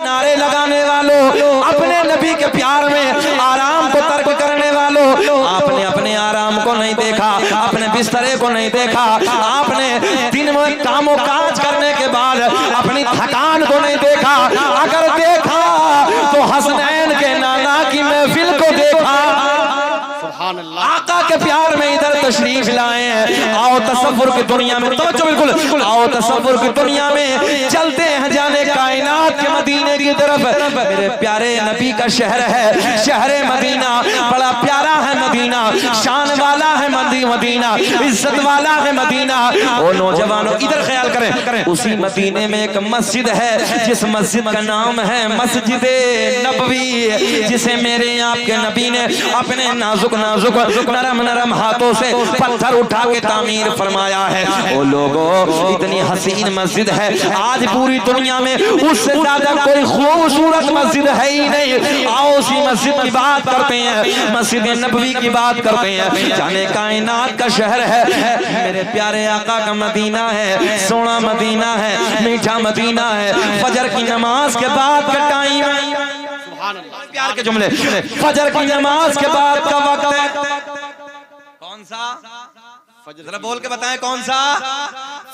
नारे लगाने वालों, अपने नबी के प्यार में आराम को तर्क करने वालों, आपने अपने आराम को नहीं देखा, अपने बिस्तरे को नहीं देखा, आपने दिन में कामों काज करने के बाद अपनी थकान को नहीं देखा। अगर देखा तो हसनैन के नाना की महफिल को देखा। आका के प्यार में इधर तशरीफ लाए हैं। आओ तसव्वुर की दुनिया में, तो बिल्कुल आओ तसव्वुर की दुनिया में चलते हैं, जाने कायनात के मदीने की तरफ। मेरे प्यारे नबी का शहर है, शहरे मदीना, बड़ा प्यारा है मदीना, शान वाला है मदीना, इज्जत वाला है मदीना। ओ नौजवानों इधर ख्याल करें, उसी मदीने में एक मस्जिद है, जिस मस्जिद का नाम है मस्जिद नबवी, जिसे मेरे आपके नबी ने अपने नाजुक नरम हाथों से पत्थर उठा के तामीर फरमाया है। ओ लोगों, इतनी हसीन मस्जिद है, आज पूरी दुनिया में उससे ज्यादा कोई खूबसूरत मस्जिद है ही नहीं। आओ उसी मस्जिद की बात करते हैं, मस्जिद नबवी की बात करते हैं। जाने कायनात का शहर है, मेरे प्यारे आका का मदीना है, सोना मदीना है, मीठा मदीना है। फजर की नमाज के बाद का टाइम है, प्यार के जुमले, फजर की नमाज के बाद का वक्त है। कौन सा? जरा बोल के बताएं कौन सा?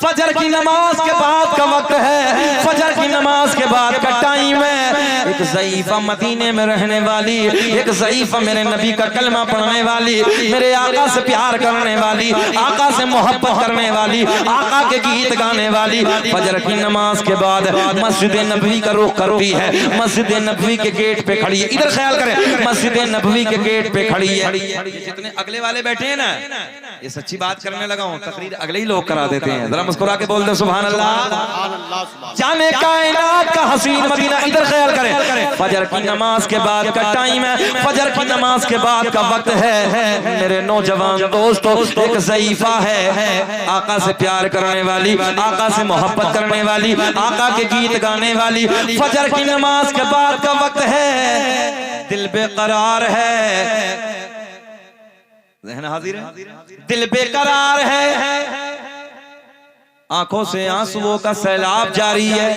फजर की नमाज के बाद का वक्त है, फजर की नमाज के बाद का टाइम है। एक ज़ईफ़ा मदीने में रहने वाली, एक ज़ईफ़ा मेरे नबी का कलमा पढ़ने वाली, मेरे आका से प्यार करने वाली, आका से मोहब्बत करने वाली, आका के गीत गाने वाली, फजर की नमाज के बाद मस्जिद नबवी का रुख करती है, मस्जिद नबवी के गेट पे खड़ी है। इधर ख्याल करें, मस्जिद नबवी के गेट पे खड़ी है। जितने अगले वाले बैठे हैं ना, ये सच्ची बात करने लगा हूं, तकरीर अगले ही लोग करा देते हैं। जरा मुस्कुरा के बोल दे सुभान अल्लाह। जाने कायनात का हसीन मदीना, इधर ख्याल करें, फजर की नमाज के बाद का टाइम है, फजर की नमाज के बाद का वक्त है। मेरे नौजवान दोस्तों, एक ज़ईफ़ा है, आका से प्यार करने वाली, आका से मोहब्बत करने वाली, आका के गीत गाने वाली। फजर की नमाज के बाद का वक्त है, दिल बेकरार है, ज़हन हाजिर है, दिल बेकरार है, आंखों से आंसुओं का सैलाब जारी है,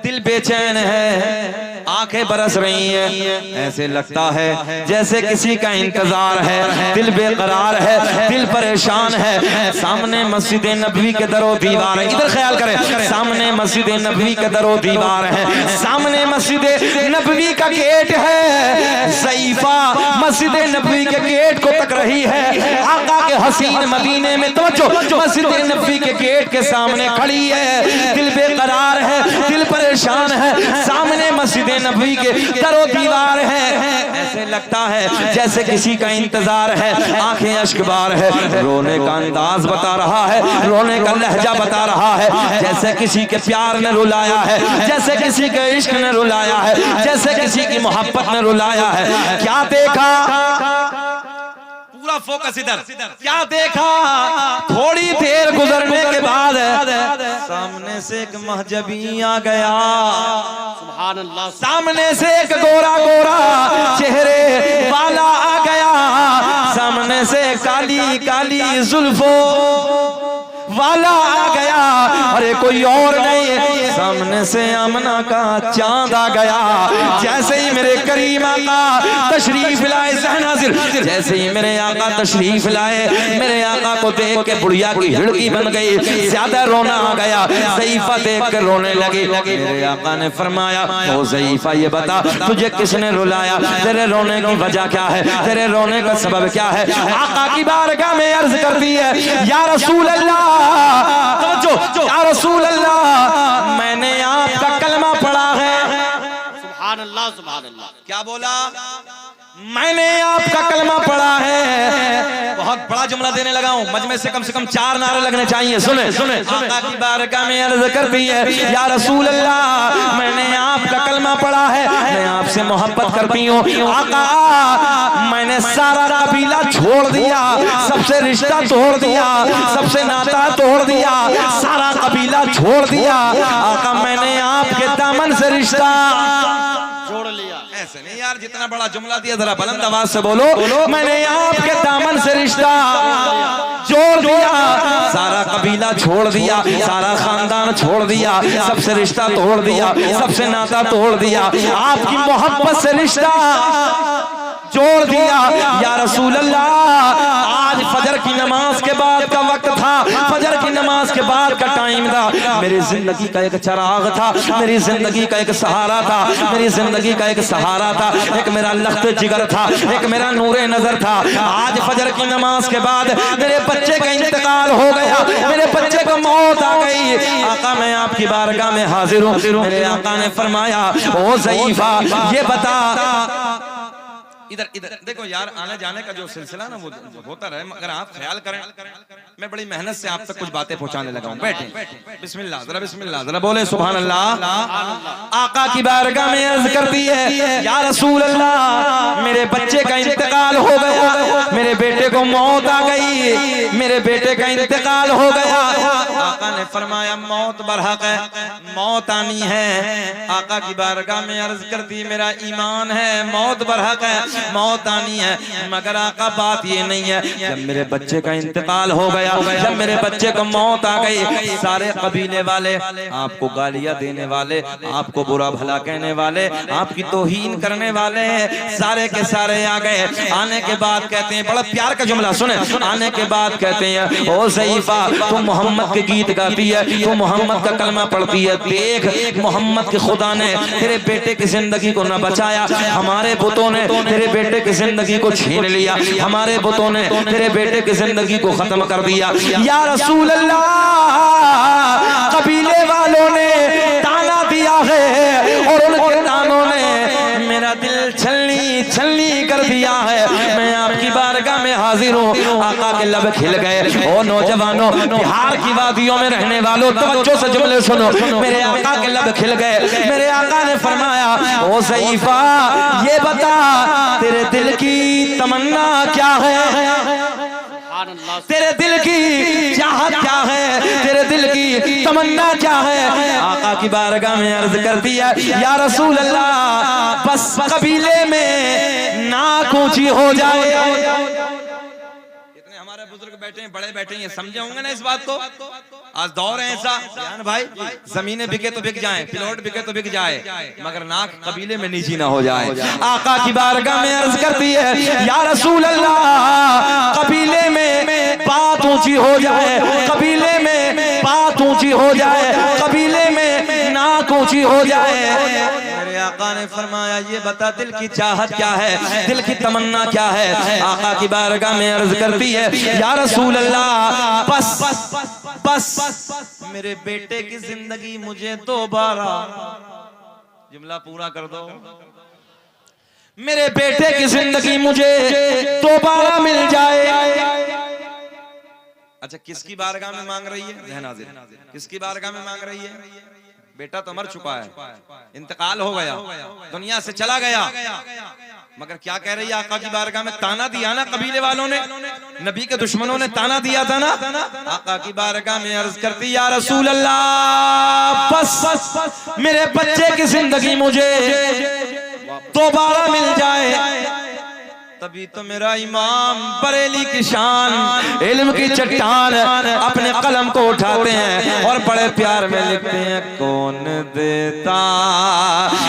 दिल बेचैन है, आंखें बरस रही हैं, ऐसे लगता है जैसे किसी का इंतजार है, दिल बेकरार है, दिल परेशान है। सामने मस्जिद नबवी के दरो दीवार है, इधर ख्याल करें, सामने मस्जिद नबवी के दरो दीवार है, सामने मस्जिद नबवी का गेट है। ज़ईफ़ा मस्जिद नबवी के गेट को तक रही है, आका के हसीन मदीने में तवज्जो, मस्जिद नबवी के गेट के सामने खड़ी है, दिल बेकरार है, दिल परेशान है, सामने मस्जिद नबवी के दरो दीवार है, ऐसे लगता है जैसे किसी का इंतजार है, आंखें अश्कबार है, रोने का अंदाज बता रहा है, रोने का लहजा बता रहा है, जैसे किसी के प्यार ने रुलाया है, जैसे किसी के इश्क ने रुलाया है, जैसे किसी की मोहब्बत ने रुलाया है। क्या देखा? पूरा फोकस इधर, क्या देखा? थोड़ी देर गुजरने के बाद सामने से एक महजबी आ गया, सुभान अल्लाह, सामने से एक गोरा गोरा चेहरे वाला आ गया, सामने से काली काली जुल्फों वाला आ गया, अरे कोई और नहीं, सामने से आमना का चांद आ गया। जैसे ही मेरे करीम आका तशरीफ लाए, ज़हन हाज़िर, जैसे ही मेरे आका तशरीफ लाए, मेरे आका को देख के बुढ़िया की हिड़की बन गई, ज्यादा रोना आ गया, ज़ईफ़ा देख कर रोने लगी। मेरे आका ने फरमाया, ओ ज़ईफ़ा ये बता तुझे किसने रुलाया, तेरे रोने की वजह क्या है, तेरे रोने का सबब क्या है? आका की बारगाह में अर्ज करती है, या रसूल अल्लाह, तो या रसूल अल्लाह, मैंने आपका कलमा पढ़ा है। सुभान अल्लाह, सुभान अल्लाह। क्या बोला? मैंने आपका कलमा पढ़ा है। बहुत बड़ा जुमला देने लगा हूं, मजमे से कम 4 नारे लगने चाहिए। सुने सुने, आका की बारगाह में अर्ज करती है, या रसूल अल्लाह, मैंने आपका कलमा पढ़ा है, मैं आपसे मोहब्बत करती हूँ। आका, मैंने सारा कबीला छोड़ दिया, सबसे रिश्ता तोड़ दिया, सबसे नाता तोड़ दिया, सारा कबीला छोड़ दिया। आका, मैंने आपके दामन से रिश्ता जोड़ लिया। ऐसे नहीं यार, जितना बड़ा जुमला दिया जरा बुलंद आवाज से बोलो। मैंने आपके दामन से रिश्ता जोड़ दिया, सारा कबीला छोड़ दिया, सारा खानदान छोड़ दिया, सबसे रिश्ता तोड़ दिया, सबसे नाता तोड़ दिया, आपकी मोहब्बत से रिश्ता जोड़ दिया। या रसूल अल्लाह, आज फजर की नमाज के बाद का वक्त था, फजर की नमाज के बाद का टाइम था, मेरी जिंदगी का एक चराग था, मेरी जिंदगी का एक सहारा था, मेरी जिंदगी का एक सहारा था, एक मेरा लख्त जिगर था, एक मेरा नूरे नजर था। आज फजर की नमाज के बाद मेरे बच्चे का इंतकाल हो गया, मेरे बच्चे को मौत आ गई। आका मैं आपकी बारगाह में हाजिर हूँ। मेरे आका ने फरमाया, ओ ज़ईफा ये बता, इधर इधर देखो यार, आने जाने का जो सिलसिला ना वो होता रहे, मगर आप ख्याल करें, मैं बड़ी मेहनत से आप तक कुछ बातें पहुंचाने लगा हूं। बैठे बिस्मिल्लाह, जरा बिस्मिल्लाह, जरा बोले सुभान अल्लाह। आका की बारगाह में अर्ज करती है, या रसूल अल्लाह मेरे बच्चे का इंतकाल हो गया, मेरे बेटे को मौत आ गई, मेरे बेटे का इंतकाल हो गया। आका ने फरमाया, मौत बरहक है, मौत आनी है। आका की बारगाह में अर्ज करती, मेरा ईमान है मौत बरहक है, मौत आनी है, मगर आका बात ये नहीं है, जब मेरे बच्चे का इंतकाल हो गया, जब मेरे बच्चे को मौत आ गई, सारे कबीले वाले, आपको गालियां देने वाले, आपको बुरा भला कहने वाले, आपकी तौहीन करने वाले, सारे के सारे आ गए। आने के बाद कहते हैं, बड़ा प्यार का जुमला सुने, आने के बाद कहते हैं, ओ ज़ईफा तू मोहम्मद के गीत गाती है, तू मोहम्मद का कलमा पढ़ती है, देख मोहम्मद के खुदा ने तेरे बेटे की जिंदगी को न बचाया, हमारे बुतों ने तेरे बेटे की जिंदगी को छीन लिया, हमारे बुतों ने तेरे बेटे की जिंदगी को खत्म कर दिया। या रसूल अल्लाह, कबीले वालों ने ताना दिया है और उनके तानों ने मेरा दिल छलनी छलनी कर दिया है। मैं आपकी बारगाह में हाजिर हूँ। आका के लब खिल गए। ओ नौजवानों, बिहार की वादियों में रहने वालों, तवज्जो से जुमले सुनो। मेरे आका के लब खिल गए। मेरे आका ने फरमाया, ओ ज़ईफा ये बता तेरे दिल की तमन्ना क्या है, तेरे दिल की चाहत क्या है, तेरे दिल की तमन्ना क्या है। आका की बारगाह में अर्ज कर दिया, या रसूल अल्लाह बस कबीले में नाक ऊंची हो जाए। इतने हमारे बुजुर्ग बैठे हैं, बड़े बैठे हैं, ये समझे होंगे ना इस बात को। आज दौर है ऐसा जान भाई, जमीनें बिके तो बिक जाए, प्लॉट बिके तो बिक जाए, मगर नाक कबीले में नीची ना हो जाए। आका की बारगाह में अर्ज करती है, या रसूल अल्लाह कबीले में बात ऊंची हो जाए, कबीले में बात ऊंची हो जाए, कबीले में नाक ऊंची हो जाए। मेरे आका ने फरमाया, ये बता दिल की चाहत क्या है, दिल की तमन्ना क्या है। आका की बारगाह में अर्ज करती है, या रसूल अल्लाह बस मेरे बेटे की जिंदगी मुझे दोबारा, जुमला पूरा कर दो, मेरे बेटे की जिंदगी मुझे दोबारा मिल जाए। अच्छा, किसकी बारगाह में मांग रही है? किसकी बारगाह में मांग रही है? बेटा तो मर चुका है, इंतकाल हो गया, दुनिया से चला गया, मगर क्या कह रही है आका की बारगाह में? ताना दिया ना कबीले वालों ने, नबी के दुश्मनों ने ताना दिया था ना। आका की बारगाह में अर्ज करती, या रसूल अल्लाह बस मेरे बच्चे की जिंदगी मुझे दोबारा मिल जाए। तभी तो मेरा इमाम बरेली की शान, इल्म की चट्टान, अपने कलम को उठाते हैं और बड़े प्यार में लिखते हैं, कौन देता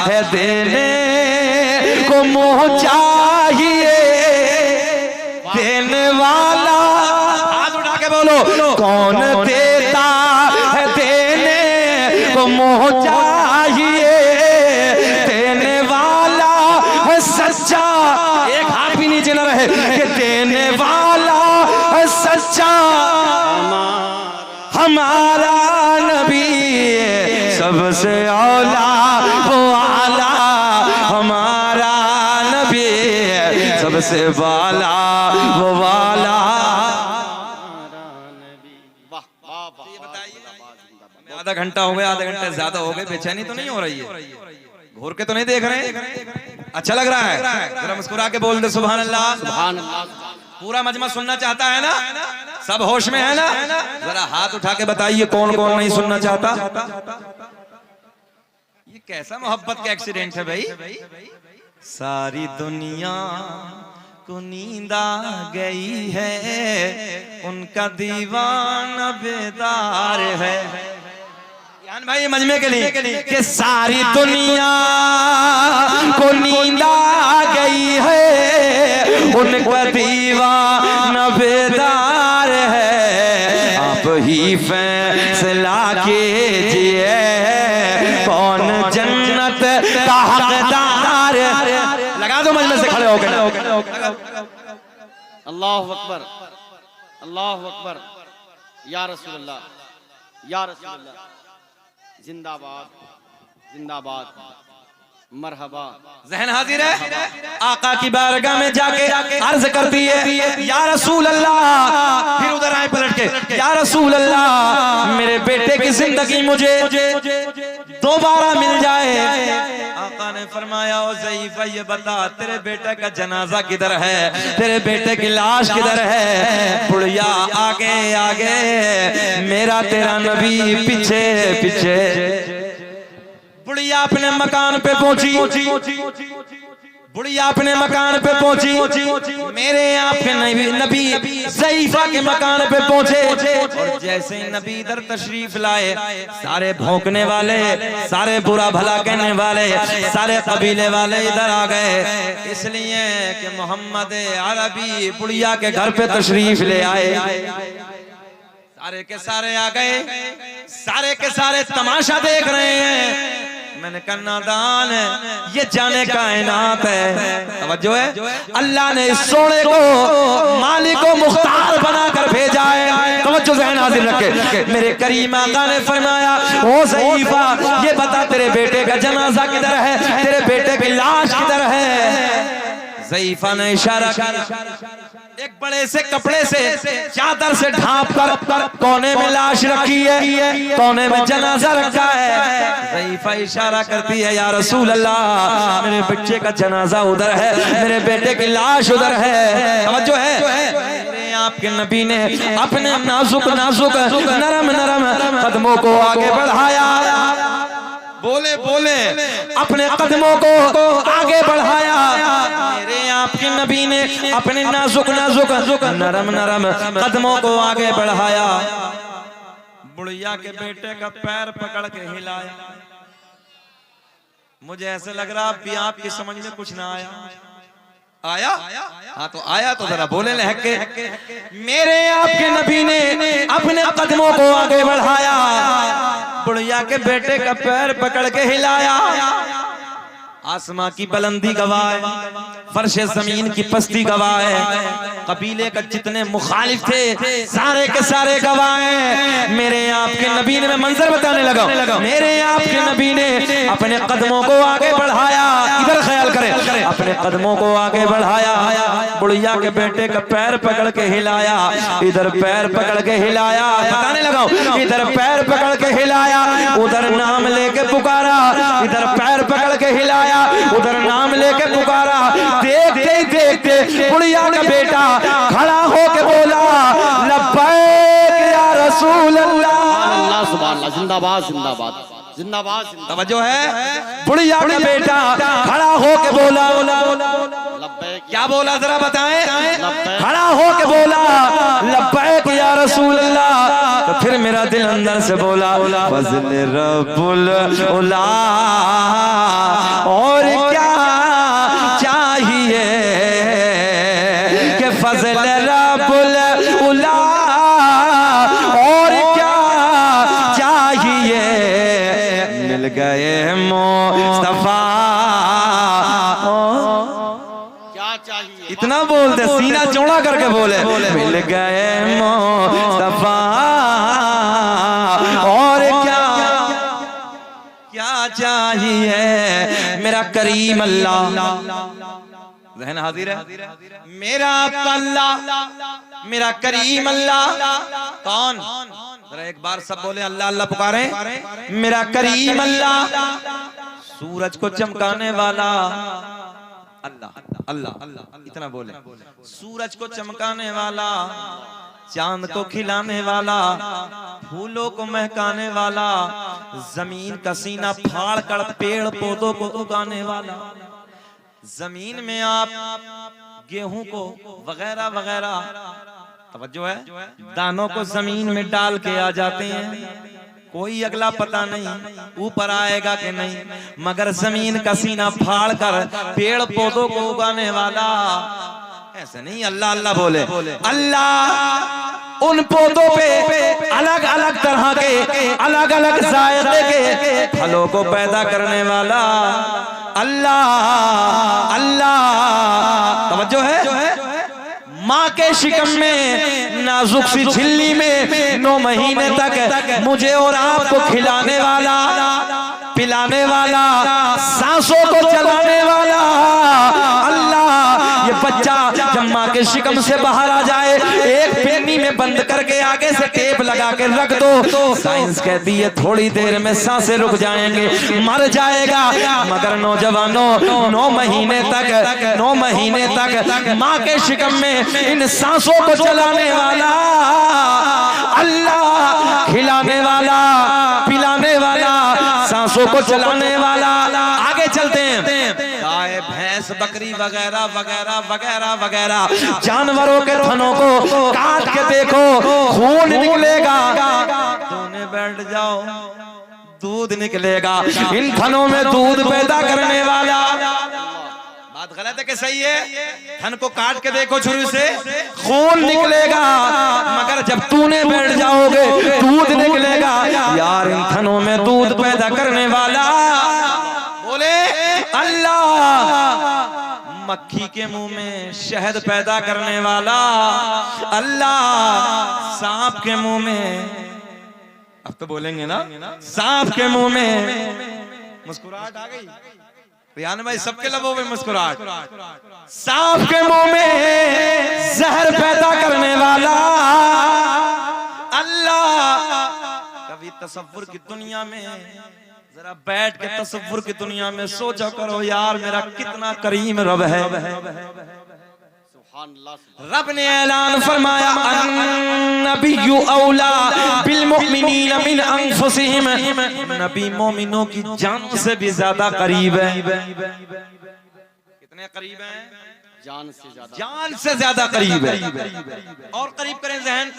है देने को मुँह चाहिए, देने वाला, हाथ उठा के बोलो, कौन देता है देने को मुँह चाहिए, देने वाला है सच्चा, एक हाथ भी नीचे न रहे, कि देने वाला है सच्चा हमारा नबी, सबसे औला वो आला हमारा नबी, सबसे वाला वो वाला। आधा घंटा हो गया, आधा घंटे ज्यादा हो गए, बेचैनी तो नहीं हो रही है? घूर के तो नहीं देख रहे? अच्छा लग रहा है? जरा मुस्कुरा के बोल दे सुभान अल्लाह। सुभान अल्लाह। पूरा मजमा सुनना चाहता है ना? सब होश में है ना? जरा हाथ उठा के बताइए कौन कौन नहीं सुनना चाहता। ये कैसा मोहब्बत का एक्सीडेंट है भाई। सारी दुनिया को नींद आ गई है, उनका दीवाना बेदार है। यान भाई मजमे के लिए कि सारी दुनिया को नींद आ गई है, उनका दीवाना बेदार है। आप ही फैसला कीजिए कौन जन्नत का हकदार। लगा दो मजमे से खड़े हो गए। अल्लाहु अकबर, अल्लाहु अकबर, या रसूल अल्लाह, या रसूल अल्लाह। जिंदाबाद, जिंदाबाद, मरहबा। ज़हन हाजिर है। आका की बारगाह में जाके अर्ज करती है या रसूल अल्लाह। फिर उधर आए पलट के, या रसूल अल्लाह मेरे बेटे की जिंदगी मुझे दोबारा मिल जाए। आका ने फरमाया ओ ज़ईफ़ा ये बता तेरे बेटे का जनाजा किधर है, तेरे बेटे की लाश किधर है। बुढ़िया आगे आगे, मेरा तेरा नबी पीछे पीछे। बुढ़िया अपने मकान पे पहुंची, बुढ़िया अपने मकान पे पहुंची, मेरे आपके नबी ज़ईफ़ा के मकान पे पहुंचे। और जैसे ही नबी इधर तशरीफ लाए, सारे भौंकने वाले, सारे बुरा भला कहने वाले, सारे कबीले वाले इधर आ गए। इसलिए कि मोहम्मद अरबी बुढ़िया के घर पे तशरीफ ले आए। सारे के सारे आ गए, सारे के सारे तमाशा देख रहे हैं। मैंने कहा नादान है, ये जाने कायनात है। तवज्जो है, अल्लाह ने इस सोने को मालिक को मुख्तार बनाकर भेजा है। तवज्जो ज़हन हाजिर रखे। मेरे करीम आका ने फरमाया ओ ज़ईफ़ा ये बता तेरे बेटे का जनाजा किधर है, तेरे बेटे की लाश किधर है। ज़ईफ़ा ने इशारा किया, एक बड़े से कपड़े से चादर से ढांप कर कोने में लाश रखी है, कोने में जनाजा रखा है। ज़ईफ़ा इशारा करती है या रसूल अल्लाह मेरे बच्चे का जनाजा उधर है, मेरे बेटे की लाश उधर है। तवज्जो है, मेरे आपके नबी ने अपने नाजुक नाजुक नरम नरम कदमों को आगे बढ़ाया। बोले बोले अपने कदमों को आगे बढ़ाया। मेरे आपके नबी ने अपने नाजुक नाजुक नरम नरम कदमों को आगे बढ़ाया। बुढ़िया के बेटे का पैर पकड़ के हिलाया। मुझे ऐसे लग रहा भी आपकी समझ में कुछ ना आया। आया? हाँ तो आया तो जरा बोले लहक के। मेरे आपके नबी ने अपने कदमों को आगे बढ़ाया, बुढ़िया के बेटे का पैर पकड़ के हिलाया। आसमां की बुलंदी गवाह है, फर्श जमीन की पस्ती गवाह है, कबीले का जितने मुखालिफ थे सारे के सारे गवाह हैं। मेरे आपके नबी ने, मैं मंजर बताने लगा, मेरे आपके नबी ने अपने कदमों को आगे बढ़ाया। इधर ख्याल करें, अपने कदमों को आगे बढ़ाया, बुढ़िया के बेटे का पैर पकड़ के हिलाया, इधर पैर पकड़ के हिलाया। बताने लगा, इधर पैर पकड़ के हिलाया, उधर नाम लेके पुकारा, इधर पैर पकड़ के हिलाया, उधर नाम लेके पुकारा। देखते ही देखते बुढ़िया का बेटा खड़ा होके बोला लब्बैक या रसूल अल्लाह। अल्लाह सुभान अल्लाह, जिंदाबाद जिंदाबाद जिंदाबाद। तवज्जो है, बुढ़िया का बेटा खड़ा होके बोला लब्बैक। क्या बोला जरा बताएं? खड़ा होके बोला लब्बैक या रसूल अल्लाह। तो फिर मेरा दिल अंदर से बोला फज़ल रब्बुल उला, और क्या चाहिए कि फज़ल रब्बुल उला, और क्या चाहिए। मिल गए मुस्तफा, क्या चाहिए। इतना बोलते सीना चौड़ा करके बोले मिल गए मुस्तफा, और क्या क्या चाहिए। मेरा करीम अल्लाह, ज़हन हाजिर है, मेरा अल्लाह, मेरा करीम अल्लाह। कौन? जरा एक बार सब बोले अल्लाह अल्लाह पुकारे। मेरा करीम अल्लाह, सूरज को चमकाने वाला, अल्लाह अल्लाह अल्लाह इतना बोले। सूरज को चमकाने वाला, चांद को खिलाने वाला, फूलों को महकाने वाला, जमीन का सीना फाड़ कर पेड़ पौधों को उगाने वाला, जमीन में आप गेहूं को वगैरह वगैरह, तवज्जो है, दानों को जमीन में डाल के आ जाते हैं, कोई अगला पता नहीं ऊपर आएगा कि नहीं, मगर जमीन का सीना फाड़ कर पेड़ पौधों को उगाने वाला, ऐसे नहीं अल्लाह अल्लाह बोले। अल्लाह उन पौधों पे अलग अलग तरह के अलग अलग जायके के फलों को पैदा करने वाला अल्लाह अल्लाह। तवज्जो है, माँ के शिकम में नाजुक सी झिल्ली में 9 महीने तक मुझे और आपको खिलाने वाला, पिलाने वाला, सांसों को चलाने वाला अल्लाह। ये बच्चा जब माँ के शिकम से बाहर आ जाए, एक पेनी में बंद करके आगे से टेप लगा के रख दो, साइंस कहती है थोड़ी देर में सांसें रुक जाएंगे, मर जाएगा। मगर नौजवानों 9 महीने तक माँ के शिकम में इन सांसों को चलाने वाला अल्लाह, खिलाने वाला, पिलाने वाला, सांसों को चलाने वाला। आगे चलते हैं, गाय भैंस बकरी वगैरह वगैरह वगैरह वगैरह जानवरों के थनों को काट के देखो, खून निकलेगा, धोने बैठ जाओ दूध निकलेगा। इन थनों में दूध पैदा करने वाला, बात गलत है कि सही है? थन को काट के देखो छुरी से, खून निकलेगा, मगर जब तूने बैठ जाओगे दूध निकलेगा। यार इन थनों में दूध पैदा करने वाला बोले अल्लाह, मक्खी के मुंह में शहद पैदा करने वाला अल्लाह, सांप के मुंह में, अब तो बोलेंगे ना, सांप के मुंह में मुस्कुराहट आ गई रियान भाई, सबके लबों में मुस्कुराहट, सांप के मुंह में जहर पैदा करने वाला अल्लाह। कभी तसव्वुर की दुनिया में जरा बैठ के तसव्वुर की दुनिया में सोचा करो, यार मेरा कितना करीम रब है। रब ने ऐलान फरमाया, अन्नबिय्यु औला बिल मुमिनीन मिन अनफुसिहिम, नबी मोमिनों की जान से भी ज्यादा करीब है। कितने करीब हैं? जान से ज्यादा करीब है। और करीब करें जहन।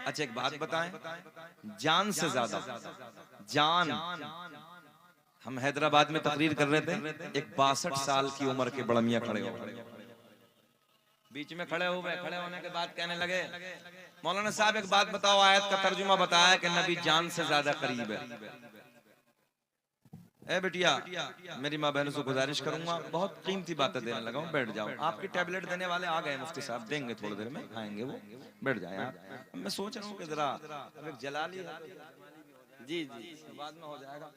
अच्छा एक बात बताएं, जान से ज्यादा, जान, हम हैदराबाद में तकरीर कर रहे थे, एक 62 साल की उम्र के बड़ मियां खड़े हो, बीच में खड़े होने के बाद कहने लगे, मौलाना साहब एक बात बताओ, आयत का तर्जुमा बताया कि नबी जान से ज्यादा करीब है। ए बेटिया, मेरी माँ बहनों से गुजारिश करूंगा, बहुत कीमती बातें देने लगा हूँ, बैठ जाओ। आपकी टैबलेट देने वाले आ गए, मुफ्ती साहब देंगे, थोड़ी देर में आएंगे वो, बैठ जाए आप। मैं सोच रहा हूँ कि जरा जला लिया जी जी, बाद में हो जाएगा,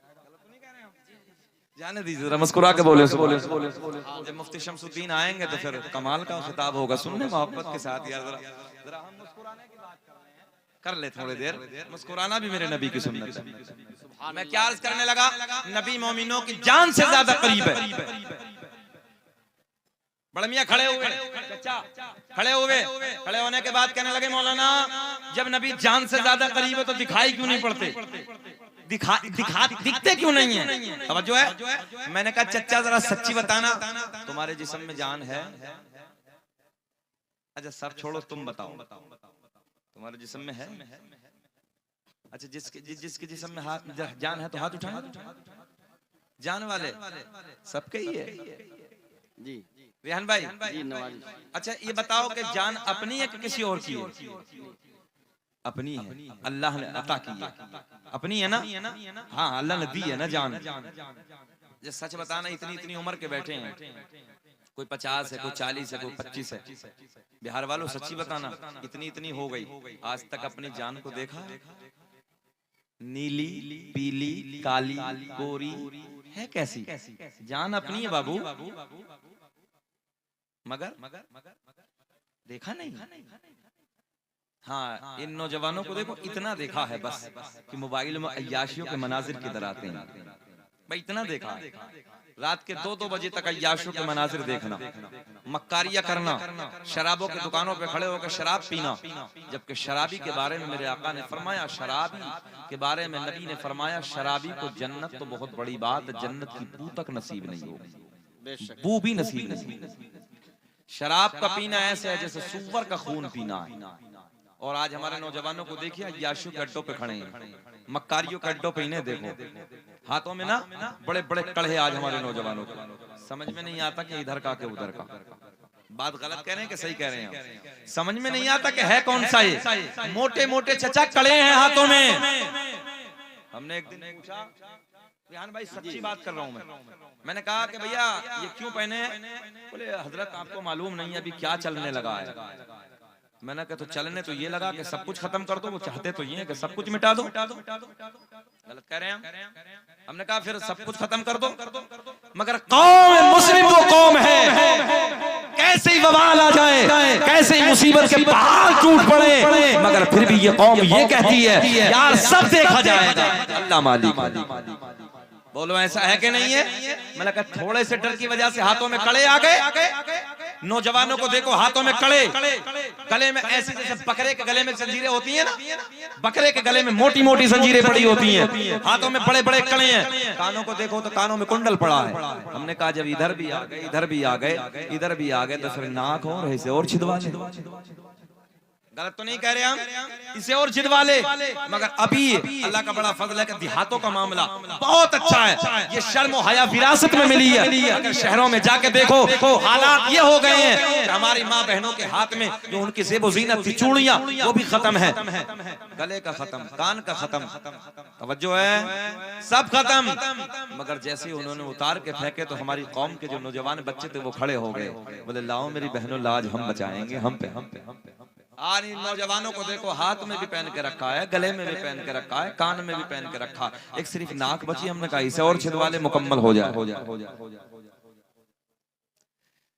जाने दीजिए, जरा मुस्कुरा के बोले। जब मुफ्ती शमसुद्दीन आएंगे तो फिर कमाल का खिताब होगा, सुनने मोहब्बत के साथ। यार जरा हम मुस्कुराने की बात कर ले थोड़ी देर, मुस्कुराना भी मेरे नबी की सुन्नत है। मैं क्या अर्ज करने लगा, नबी मोमिनों की जान से ज्यादा करीब है। बड़े मियां खड़े हुए, खड़े होने के बाद कहने लगे, मौलाना जब नबी जान से ज्यादा करीब है तो दिखाई क्यों नहीं पड़ते, दिखते क्यों नहीं है? समझो है। मैंने कहा चच्चा जरा सच्ची बताना, तुम्हारे जिस्म में जान है? अच्छा सब छोड़ो, तुम बताओ तुम्हारे जिस्म में है? अच्छा जिसके जिस्म में हाथ जान है तो हाथ उठाना। जान वाले सबके ही है जी रेहान भाई जी, नवाज। अच्छा ये बताओ कि जान अपनी है कि किसी और की है? अपनी है, अल्लाह ने अता की है, अपनी है ना? हाँ अल्लाह ने दी है ना जान। जो सच बताना, इतनी उम्र के बैठे हैं, कोई 50 है, कोई 40 है, कोई 25 है। बिहार वालों सच्ची बताना, इतनी हो गई, आज तक अपनी जान को देखा? नीली, पीली, काली, गोरी है, कैसी जान? अपनी है बाबू, मगर देखा नहीं। हाँ इन नौजवानों को देखो, इतना देखा है बस कि मोबाइल में अय्याशियों के मनाजिर किधर आते हैं, भाई इतना देखा है। रात के 2-2 बजे तक अय्याशों के मनाजिर देखना, मक्कारिया करना, शराबों की दुकानों पे खड़े होकर शराब पीना, जबकि शराबी के बारे में मेरे आका ने फरमाया, शराबी के बारे में नबी ने फरमाया, शराबी को जन्नत तो बहुत बड़ी बात है, जन्नत की बू तक नसीब नहीं होगी, बू भी नसीब नहीं। शराब का पीना ऐसे है जैसे सूअर का खून पीना है। और आज हमारे नौजवानों को देखिए, अय्याशों के अड्डों पे खड़े हैं, मक्कारियों के अड्डों पे इन्हें देखो, हाथों में ना बड़े बड़े कड़े। आज हमारे नौजवानों को समझ में नहीं आता कि इधर का के उधर का, बात गलत कह रहे हैं कि सही कह रहे हैं, समझ में नहीं आता कि है कौन सा ये। मोटे मोटे चचा कड़े हैं हाथों में। हमने एक दिन पूछा, रिहान भाई सच्ची बात कर रहा हूं मैंने कहा कि भैया ये क्यों पहने हैं? बोले हजरत आपको मालूम नहीं अभी क्या चलने लगा है। मैंने कहा तो चलने तो ये लगा कि सब कुछ खत्म कर दो, वो चाहते तो ये है कि सब कुछ मिटा दो। गलत कह रहे हैं। हमने कहा फिर सब कुछ खत्म कर दो, मगर कौम मुस्लिम वो कौम है, कैसे ही बवाल आ जाए, कैसे ही मुसीबत के पहाड़ टूट पड़े, मगर फिर भी ये कौम ये कहती है यार सब देखा जाएगा, अल्लाह मालिक। बोलो ऐसा है कि नहीं है? मैंने कहा थोड़े से डर की वजह से हाथों में कड़े आ गए। नौजवानों को देखो हाथों में कड़े, गले में ऐसे जैसे बकरे के गले में जंजीरें होती हैं ना, बकरे के गले में मोटी मोटी जंजीरें पड़ी होती हैं, हाथों में बड़े बड़े कड़े हैं। कानों को देखो तो कानों में कुंडल पड़ा है। हमने कहा जब इधर भी आ गए, इधर भी आ गए, इधर भी आ गए, तो फिर नाक और ऐसे और छिदवा ले। गलत तो नहीं कह रहे हम, इसे और जिदवा ले। मगर अभी अल्लाह का बड़ा फजल है कि देहातों का मामला बहुत अच्छा है, ये शर्म और हया विरासत में मिली है। अगर शहरों में जाके देखो तो हालात ये हो गए हैं कि हमारी माँ बहनों के हाथ में जो उनकी ज़ेब ज़ीनत थी, चूड़ियां, वो भी खत्म है, गले का खत्म, कान का खत्म, तवज्जो है, सब खत्म। मगर जैसे उन्होंने उतार के फेंके तो हमारी कौम के जो नौजवान बच्चे थे वो खड़े हो गए, बोले लाओ मेरी बहनों लाज हम बचाएंगे, हम पे। आज इन नौजवानों को देखो हाथ में भी पहन के रखा है, गले में भी पहन के रखा है, कान में भी पहन के रखा, एक सिर्फ नाक बची। हमने कहा इसे और छिदवाले मुकम्मल हो जाए।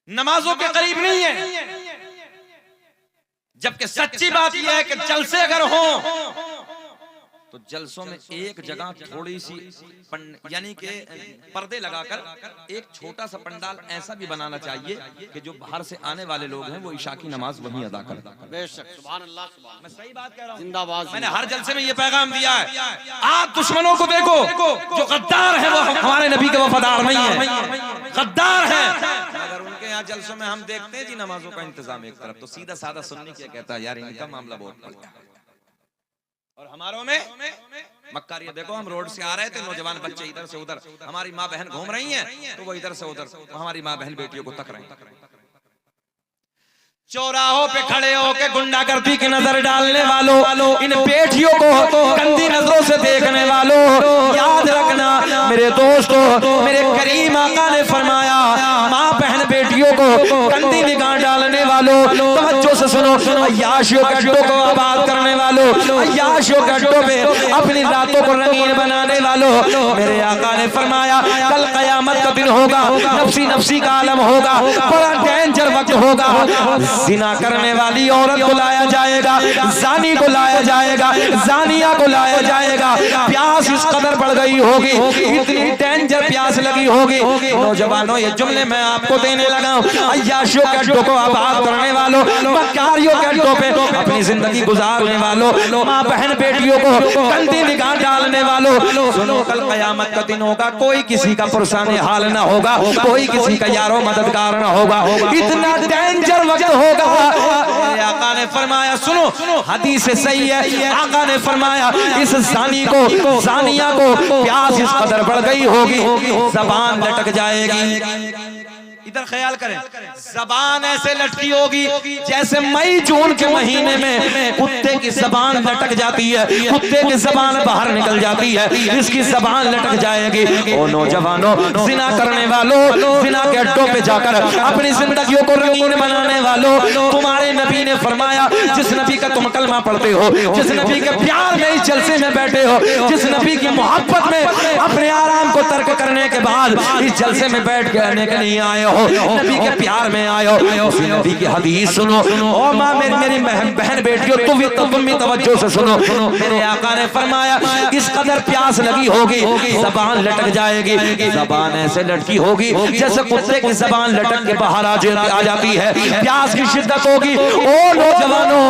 नमाजों के करीब नहीं है, जबकि सच्ची बात यह है कि जलसे अगर हो तो जलसों में एक जगह थोड़ी सी यानी कि पर्दे लगाकर एक छोटा सा पंडाल ऐसा भी बनाना चाहिए कि जो बाहर से आने वाले लोग हैं वो इशा की नमाज वहीं अदा करें। बेशक, सुभान अल्लाह, मैं सही बात कह रहा हूं। जिंदाबाद। मैंने हर जलसे में ये पैगाम दिया है, आप दुश्मनों को देखो, जो गद्दार है वो हमारे नबी के वफादार नहीं है, गद्दार है। अगर उनके यहाँ जलसों में हम देखते हैं जी नमाजों का इंतजाम एक तरफ, तो सीधा साधा सुन्नी क्या कहता है यार इनका मामला बहुत बड़ा है। और हमारों में मक्कारिया देखो, हम रोड से आ रहे थे, नौजवान बच्चे इधर से उधर, हमारी माँ बहन घूम रही हैं तो वो इधर से उधर, हमारी माँ बहन बेटियों को तक रही हैं। चौराहों पे खड़े होके गुंडागर्दी की नजर डालने वालों, इन बेटियों को गंदी नजरों से देखने वालों, याद रखना मेरे दोस्तों, मेरे करीम आका ने फरमाया माँ बहन बेटियों को गंदी निगाह डालने वालों, तवज्जो से सुनो, अय्याशियों के अड्डों को आबाद करने वालों, अय्याशियों के अड्डों पे अपनी रातों को रंगीन बनाने वालों, मेरे आका ने फरमाया कल कयामत का दिन होगा, नफ्सी नफ्सी का आलम होगा, बड़ा डेंजर वक्त होगा। जिना करने वाली औरत को लाया जाएगा, जानी को लाया जाएगा, जानिया को लाया जाएगा, प्यास इस कदर बढ़ गई होगी, इतनी डेंजर प्यास लगी होगी। नौजवानों ये जुमले मैं आपको देने लगा हूं, अय्याशियों के अड्डों को आबाद करने वालों, मक्कारियों के अड्डों पे अपनी जिंदगी गुजारने वालों, माँ बहन बेटियों को गंदी निगाह डालने वालों, सुनो कल कयामत का दिन होगा, कोई किसी का पुरसाने हाल ना होगा, कोई किसी का यारो मददगार ना होगा, इतना डेंजर वक्त होगा। आका ने फरमाया सुनो, हदीस सही है, आका ने फरमाया इस जानी को, जानिया को प्यास इस कदर बढ़ गई होगी, जबान लटक जाएगी। इधर ख्याल करें, जबान ऐसे लटकी होगी जैसे मई जून के महीने में कुत्ते की जबान लटक जाती है, कुत्ते की जबान बाहर निकल जाती है, इसकी जबान लटक जाएगी। ओ नौजवानों, जिना करने वालों, जिना के अड्डों पे जाकर अपनी जिंदगियों को रंगीन बनाने वालों, तुम्हारे नबी ने फरमाया जिस नबी का तुम कलमा पढ़ते हो, जिस नबी के प्यार में इस जलसे में बैठे हो, जिस नबी की मोहब्बत में अपने आराम को तर्क करने के बाद इस जलसे में बैठ के आने के लिए आए हो, हो, नबी के प्यार में आए हो, उसी नबी की हदीस सुनो। ओ माँ मेरी बहन बेटियों तुम भी तवज्जो से सुनो। मेरे आका ने फरमाया इस कदर प्यास लगी होगी जबान लटक जाएगी, जबान ऐसे लटकी होगी जैसे कुत्ते की जबान लटक के बाहर आ जाती है, प्यास की शिद्दत होगी। ओ नौजवानों,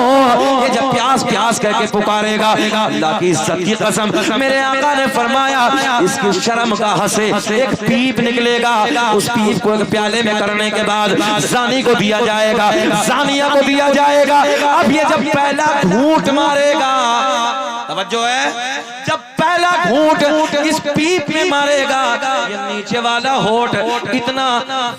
ये जब प्यास प्यास कह के पुकारेगा, अल्लाह की इज्जत की कसम, मेरे आका ने फरमाया इसकी शर्म का हंसे एक पीप निकलेगा, उस पीप को एक प्याले में करने के बाद जानी को दिया जाएगा, जानिया को दिया जाएगा। अब ये जब पहला घूंट मारेगा, तवज्जो है, जब पहला घूंट इस पीप में मारेगा, ये नीचे वाला होठ इतना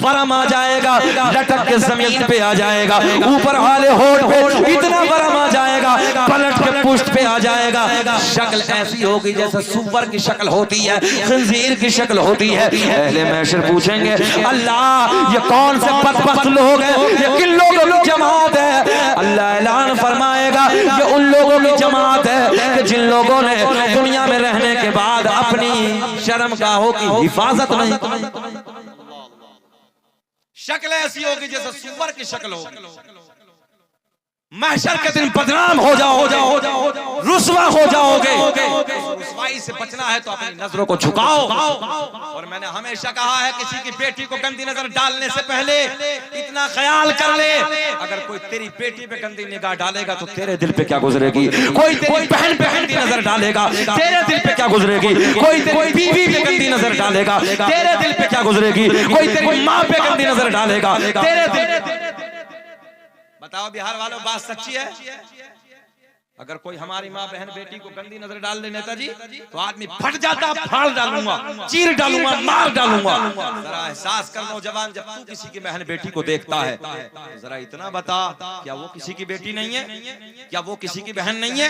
फरम आ जाएगा, लटक के जमीन पे आ जाएगा, ऊपर वाले होठ पे इतना फरम आ जाएगा, पलट के पुष्ट पे आ जाएगा। शक्ल ऐसी होगी जैसे सुअर की शक्ल होती है, खंजीर की शक्ल होती है। अहले महशर पूछेंगे अल्लाह ये कौन से बदबख्त लोग हैं, ये किन लोगों की जमात है? अल्लाह ऐलान फरमाएगा ये उन लोगों की जमात है कि जिन लोगों ने दुनिया में रहने के बाद अपनी शर्मगाहों की हिफाजत नहीं। शक्ल ऐसी होगी जैसे सुअर की शक्ल होगी, महशर के दिन बदनाम हो जाओ, रुस्वा हो जाओगे। रुस्वाई से बचना है तो अपनी नजरों को झुकाओ। और मैंने हमेशा कहा है किसी की बेटी को गंदी नजर डालने से पहले इतना ख्याल कर ले, अगर कोई तेरी बेटी पे गंदी निगाह डालेगा तो तेरे दिल पे क्या गुजरेगी? कोई तेरी बहन पे गंदी नजर डालेगा, तेरे दिल पे क्या गुजरेगी? कोई तेरी बीवी पे गंदी नजर डालेगा, तेरे दिल पे क्या गुजरेगी? कोई तेरी माँ पे गंदी नजर डालेगा, तेरे दिल। बताओ बिहार वालों, बात सच्ची है? अगर कोई हमारी माँ बहन बेटी को गंदी नजर डाल दे नेताजी तो आदमी फट जाता, फाड़ डालूंगा, चीर डालूंगा, मार डालूंगा। जरा एहसास कर नौजवान, जब तू किसी की बहन बेटी को देखता है तो जरा इतना बता, क्या वो किसी की बेटी नहीं है? क्या वो किसी की बहन नहीं है?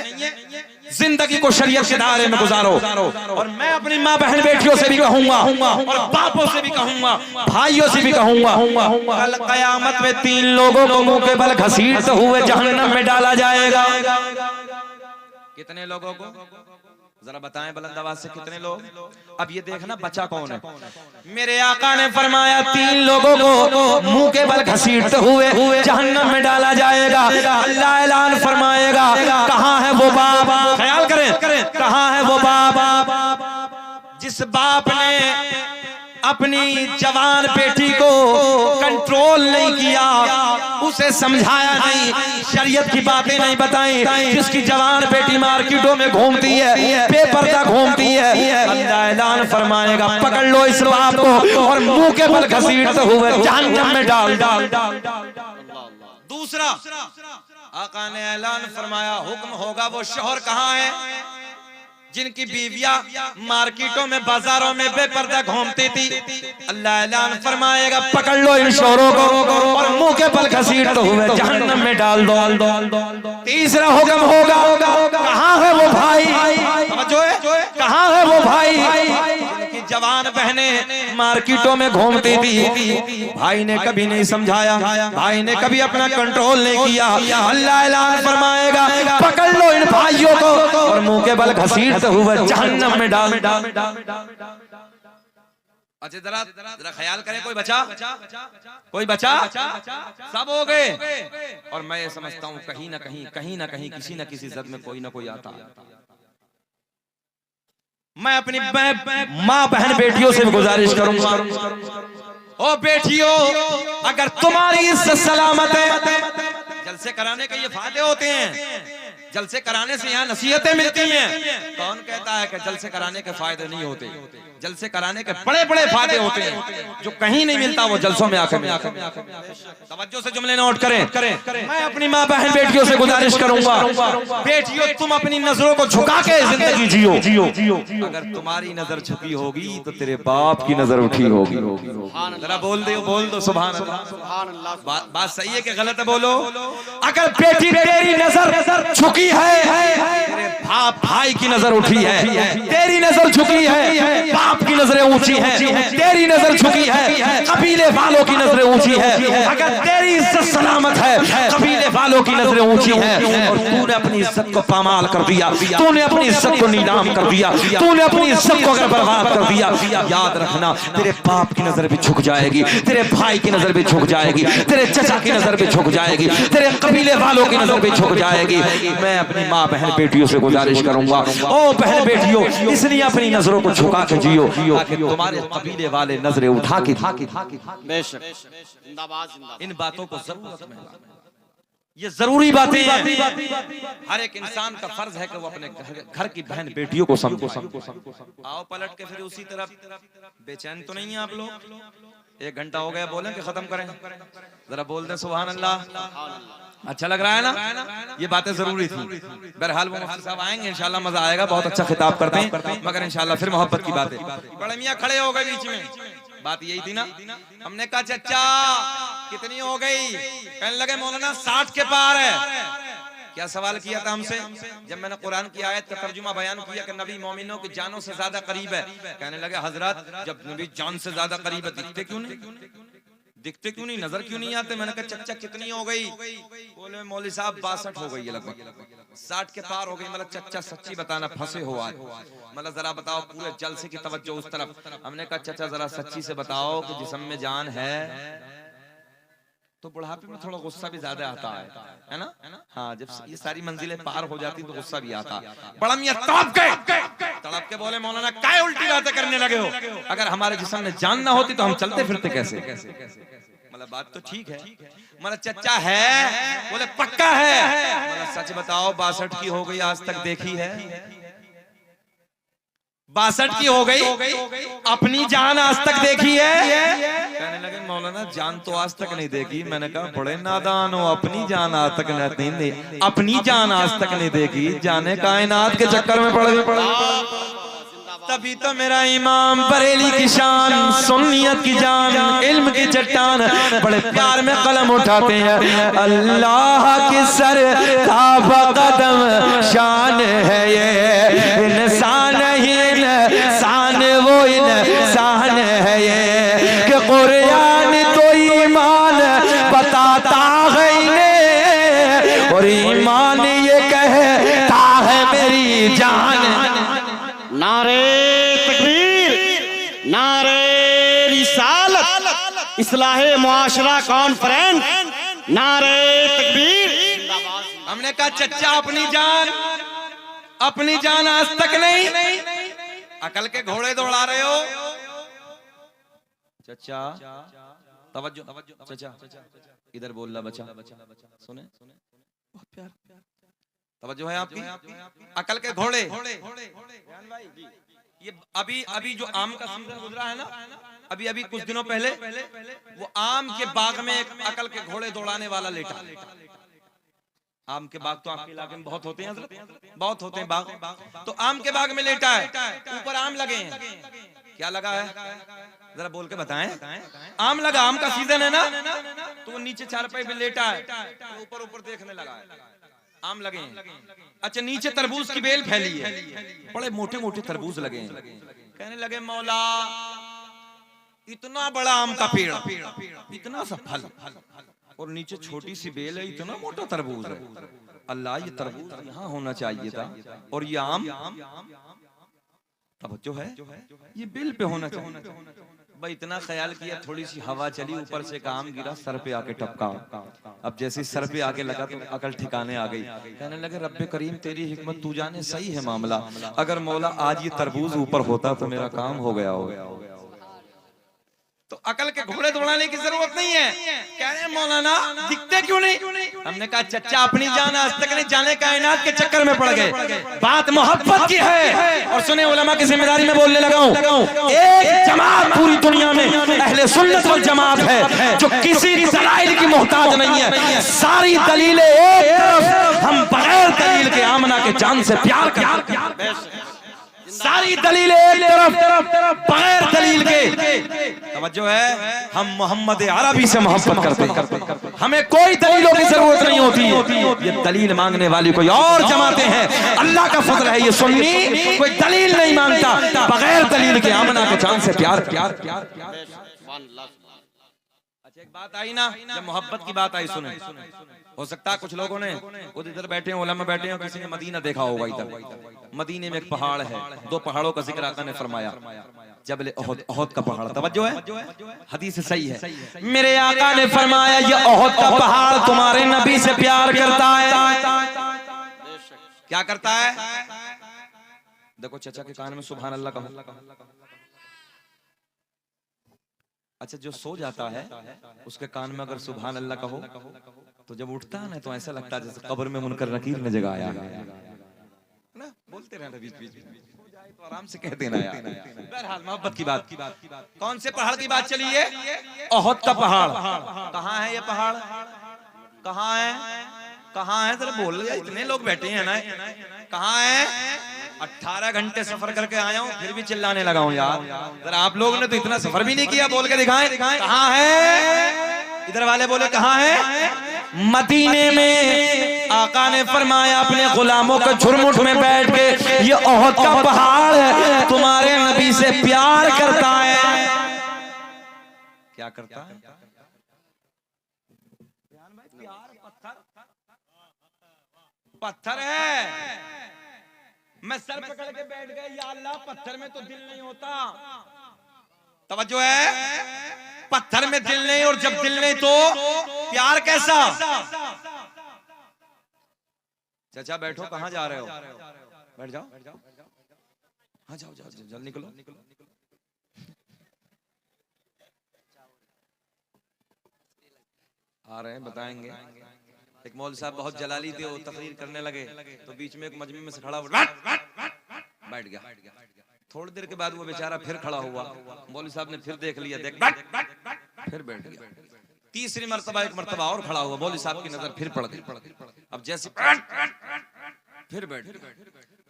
जिंदगी को शरीयत के दायरे में गुजारो। और मैं अपनी माँ बहन बेटियों से भी कहूंगा और बापों से भी कहूंगा, भाइयों से भी कहूंगा, कल कयामत में 3 लोगों को मुंह के बल घसीटते हुए जहन्नम में डाला जाएगा। कितने लोगों को? जरा बताएं बुलंद आवाज से, कितने लोग? अब ये देखना बचा कौन है। मेरे आका ने फरमाया 3 लोगों को मुंह के बल घसीटते हुए जहन्नम में डाला जाएगा। अल्लाह ऐलान फरमाएगा कहां है वो बाप? ख्याल करें, कहां है वो बाप जिस बाप ने अपनी जवान बेटी को कंट्रोल नहीं किया, उसे समझाया नहीं, शरीयत की बातें नहीं बताई, जिसकी जवान बेटी मार्केटों में घूमती है, बेपर्दा घूमती है। अल्लाह ऐलान फरमाएगा पकड़ लो इस बाप को और मुंह के बल घसीटते हुए जहन्नम में डाल। दूसरा, आका ने ऐलान फरमाया हुक्म होगा वो शौहर कहाँ है जिनकी बीवियां मार्केटों में बाजारों में बेपर्दा घूमती थी। अल्लाह ऐलान फरमाएगा पकड़ लो इन शौहरों को और मुंह के बल घसीटते हुए जहन्नम में डाल दो। तीसरा हुक्म होगा कहां है वो भाई? कहां है वो भाई जिनकी जवान बहनें मार्केटों में घूमती थी? भाई ने कभी नहीं समझाया, भाई ने कभी अपना कंट्रोल नहीं किया। अल्लाह ऐलान फरमाएगा पकड़ लो इन भाइयों को और मुंह के बल घसीटते हुए जहन्नम में डाल। अच्छा जरा ख्याल करें, कोई बचा? कोई बचा? सब हो गए। और मैं ये समझता हूं कहीं ना कहीं किसी न किसी जद में कोई ना कोई आता है। मैं अपनी माँ बहन बेटियों से भी गुजारिश करूंगा, ओ बेटियों अगर तुम्हारी इज्जत सलामत है, जलसे कराने के ये फायदे होते हैं, जलसे कराने से यहाँ नसीहतें मिलती हैं। कौन कहता है कि जलसे कराने के फायदे नहीं होते? जलसे कराने के बड़े बड़े फायदे होते हैं जो कहीं नहीं मिलता, वो जलसों में आकर। तवज्जो से जुमले नोट करें। मैं अपनी माँ बहन बेटियों से गुजारिश करूंगा, बेटियों तुम अपनी नजरों को झुका के जिंदगी जियो। अगर तुम्हारी नजर झुकी होगी तो तेरे बाप की नजर उठी होगी। जरा बोल दो सुभान अल्लाह। बात सही है कि गलत है? बोलो। अगर बेटी तेरी नजर झुकी झुकी है, तेरे बाप भाई की नजर उठी है, तेरी नजर झुकी है, बाप की नजरें ऊंची हैं, तेरी नजर झुकी है, कबीले वालों की नजरें ऊंची है। अगर तेरी इज्जत सलामत है, कबीले वालों की नजरें ऊंची हैं, और तूने अपनी इज्जत को पामाल कर दिया, तूने अपनी इज्जत को नीलाम कर दिया, तूने अपनी इज्जत को अगर बर्बाद कर दिया, याद रखना तेरे बाप की नजर भी झुक जाएगी, तेरे भाई की नजर भी झुक जाएगी, तेरे चचा की नजर भी झुक जाएगी, तेरे कबीले वालों की नजर भी झुक जाएगी। मैं अपनी माँ बहन बेटियों से गुजारिश करूंगा, ओ बहन बेटियों, इसलिए अपनी नजरों को झुका के जियो ताकि तुम्हारे कबीले वाले नजरें उठा के बेशक जिंदाबाद जिंदाबाद। इन बातों को जरूरत में, ये जरूरी बातें हैं। हर एक इंसान का फर्ज है कि वो अपने घर की बहन बेटियों को समझो। आओ पलट के फिर उसी तरफ, बेचैन तो नहीं है आप लोग? 1 घंटा हो गया, बोलें कि खत्म करें? जरा बोल दें सुभान अल्लाह। अच्छा लग रहा है ना? ये बातें जरूरी थी। बहरहाल वो मुफ्ती साहब आएंगे, इंशाल्लाह मजा आएगा, बहुत अच्छा खिताब करते हैं, मगर इंशाल्लाह फिर मोहब्बत की बातें। बड़े मियां खड़े हो गए बीच में, बात यही थी ना। हमने कहा चचा कितनी हो गई? कहने लगे मौलाना 60 के पार है। क्या सवाल किया था हमसे? जब मैंने कुरान की आयत का तर्जुमा बयान किया कि नबी मोमिनों की जानों से ज्यादा करीब है, कहने लगे हजरत जब नबी जान से ज्यादा करीब है दिखते क्यों नहीं? दिखते क्यों नहीं? नजर क्यों नहीं आते? मैंने कहा चचा कितनी हो गई? बोले मौलवी साहब 62 हो गई है, लगभग 60 के पार हो गई। मतलब चचा सच्ची बताना, फंसे हो आज, मतलब जरा बताओ, पूरे जलसे की तवज्जो उस तरफ। हमने कहा चचा जरा सच्ची से बताओ कि जिस्म में जान है तो बुढ़ापे में थोड़ा गुस्सा भी ज्यादा आता है ना? हाँ, जब ये सारी मंजिलें पार हो जाती तो गुस्सा भी आता। बड़ा मियां तड़प के बोले मौलाना काय उल्टी बातें करने लगे हो? अगर हमारे जिस्म में जान ना होती तो हम चलते फिरते कैसे? मतलब बात तो ठीक है। मतलब चचा है? बोले पक्का है। मतलब सच बताओ 62 की हो गई, आज तक देखी है? 62 की हो गई, अपनी जान आज तक देखी है? कहने लगे मौलाना जान तो आज तक नहीं देखी। मैंने कहा बड़े नादान हो, अपनी जान आज तक नहीं, अपनी जान आज तक नहीं देखी, जाने कायनात के चक्कर में पड़। तभी तो मेरा इमाम बरेली की शान, सुन्नियत की जान, इल्म की चट्टान, बड़े प्यार में कलम उठाते हैं। अल्लाह की सर ताबा कदम शान है ये, इंसान ही इंसान, वो इंसान है ये, कि कुरान तो ईमान बताता है इन्हें, और ईमान ये कहता है मेरी जान। नारे तकबीर, नारे रिसालत, इस्लाहे मुआशरा कॉन्फ्रेंस, नारे तकबीर। हमने कहा चचा अपनी जान आज तक नहीं, अकल के घोड़े दौड़ा रहे हो। चचा तवज्जो, चचा इधर बोल रहा बच्चा, सुने बहुत प्यार, तवज्जो है आपकी? अकल के घोड़े। ये अभी जो आम का सीजन गुजरा है ना, अभी कुछ दिनों पहले वो आम के बाग में एक अकल के घोड़े दौड़ाने वाला लेटा। आम के बाग तो आपके इलाके में बहुत होते हैं, बहुत होते हैं बाग। तो आम के बाग में लेटा है, ऊपर आम लगे हैं। क्या लगा है जरा बोल के बताएं? आम लगा, आम का सीजन है ना, तो वो नीचे चारपाई पे लेटा है, तो ऊपर देखने लगा है, आम लगे हैं। अच्छा, नीचे तरबूज की बेल फैली है, बड़े मोटे मोटे तरबूज लगे हैं। कहने लगे मौला इतना बड़ा आम का पेड़, इतना सा फल, और नीचे छोटी सी बेल है, इतना मोटा तरबूज है। अल्लाह, ये तरबूज यहाँ होना चाहिए था, और ये आम तवज्जो है ये बेल पे होना चाहिए। भाई इतना ख्याल किया, थोड़ी सी हवा चली, ऊपर से एक आम गिरा, सर पे आके टपका। अब जैसे सर पे आके लगा तो अकल ठिकाने आ गई। कहने लगे रब्बे करीम तेरी हिकमत तू जाने, सही है मामला, अगर मौला आज ये तरबूज ऊपर होता तो मेरा काम हो गया हो। तो अकल के घोड़े दौड़ाने की जरूरत नहीं है। कह रहे हैं मौलाना दिखते क्यों नहीं? हमने कहा चचा अपनी जान आज तक नहीं जाने, कायनात के चक्कर में पड़ गए। बात मोहब्बत की है, और सुने उलमा की जिम्मेदारी में बोलने लगा हूं। एक जमात पूरी दुनिया में अहले सुन्नत वल जमात है जो किसी दलाइल की मोहताज नहीं है। सारी दलीलें एक तरफ, हम बगैर दलील के आमना के जान से प्यार करते हैं। सारी दलीलें एक तरफ, बगैर दलील के तवज्जो है, हम मोहम्मद अरबी से मोहब्बत करते हैं, हमें कोई दलीलों की जरूरत नहीं होती। ये दलील मांगने वाली कोई और जमाते हैं, अल्लाह का फजल है, ये सुन्नी कोई दलील नहीं मांगता, बगैर दलील के आमना के चांद से प्यार। अच्छा एक बात आई ना, जब मोहब्बत की बात आई, सुने, हो सकता है कुछ लोगों ने खुद इधर बैठे हैं, उलमा बैठे हैं, किसी ने मदीना देखा होगा। इधर मदीने में एक पहाड़ है, दो पहाड़ों का जिक्र आका ने फरमाया, जबल ओहद का पहाड़, तवज्जो है, हदीस सही है, मेरे आका ने फरमाया ये ओहद का पहाड़ तुम्हारे नबी से प्यार करता है। क्या करता है? देखो चचा के कान में सुभान अल्लाह कहो। अच्छा जो सो जाता है उसके कान में अगर सुभान अल्लाह कहो तो जब उठता है ना तो ऐसा लगता है जैसे कब्र में मुनकर नकीर ने जगाया ना। बोलते रहना बीच बीच तो आराम से कह देना यार। बहरहाल मोहब्बत की बात, कौन से पहाड़ की बात चली है? ओहद का पहाड़। कहाँ है ये पहाड़? कहाँ है? कहाँ है? जरा बोल रहे, इतने लोग बैठे हैं ना, कहाँ है? 18 घंटे सफर करके आया हूँ फिर भी चिल्लाने लगा हूँ यार। जरा आप लोगों ने तो इतना सफर भी नहीं किया, बोल के दिखाएं कहाँ है? इधर वाले बोले कहाँ है? मदीने में आका ने फरमाया अपने गुलामों के झुरमुट में बैठ के ये ओहद का पहाड़ है तुम्हारे नबी से प्यार करता है। क्या करता है? पत्थर है। मैं सर पकड़ के बैठ गया, या अल्लाह पत्थर में तो दिल नहीं होता। तवज्जो है, पत्थर में दिल नहीं, और जब दिल नहीं तो प्यार कैसा? चाचा बैठो, कहाँ जा रहे हो? बैठ जाओ। हाँ जाओ जाओ, जल्दी निकलो। आ रहे हैं, बताएंगे। एक मौलवी साहब बहुत जलाली थे, वो तकरीर करने लगे तो बीच में एक मजमे में से खड़ा बैठ गया। थोड़ी देर के बाद वो बेचारा फिर खड़ा हुआ, मौलवी साहब ने फिर देख लिया, देख फिर बैठ गया। तीसरी मर्तबा एक मर्तबा और खड़ा हुआ, मौलवी साहब की नजर फिर पड़ गई, अब जैसे फिर बैठ गया।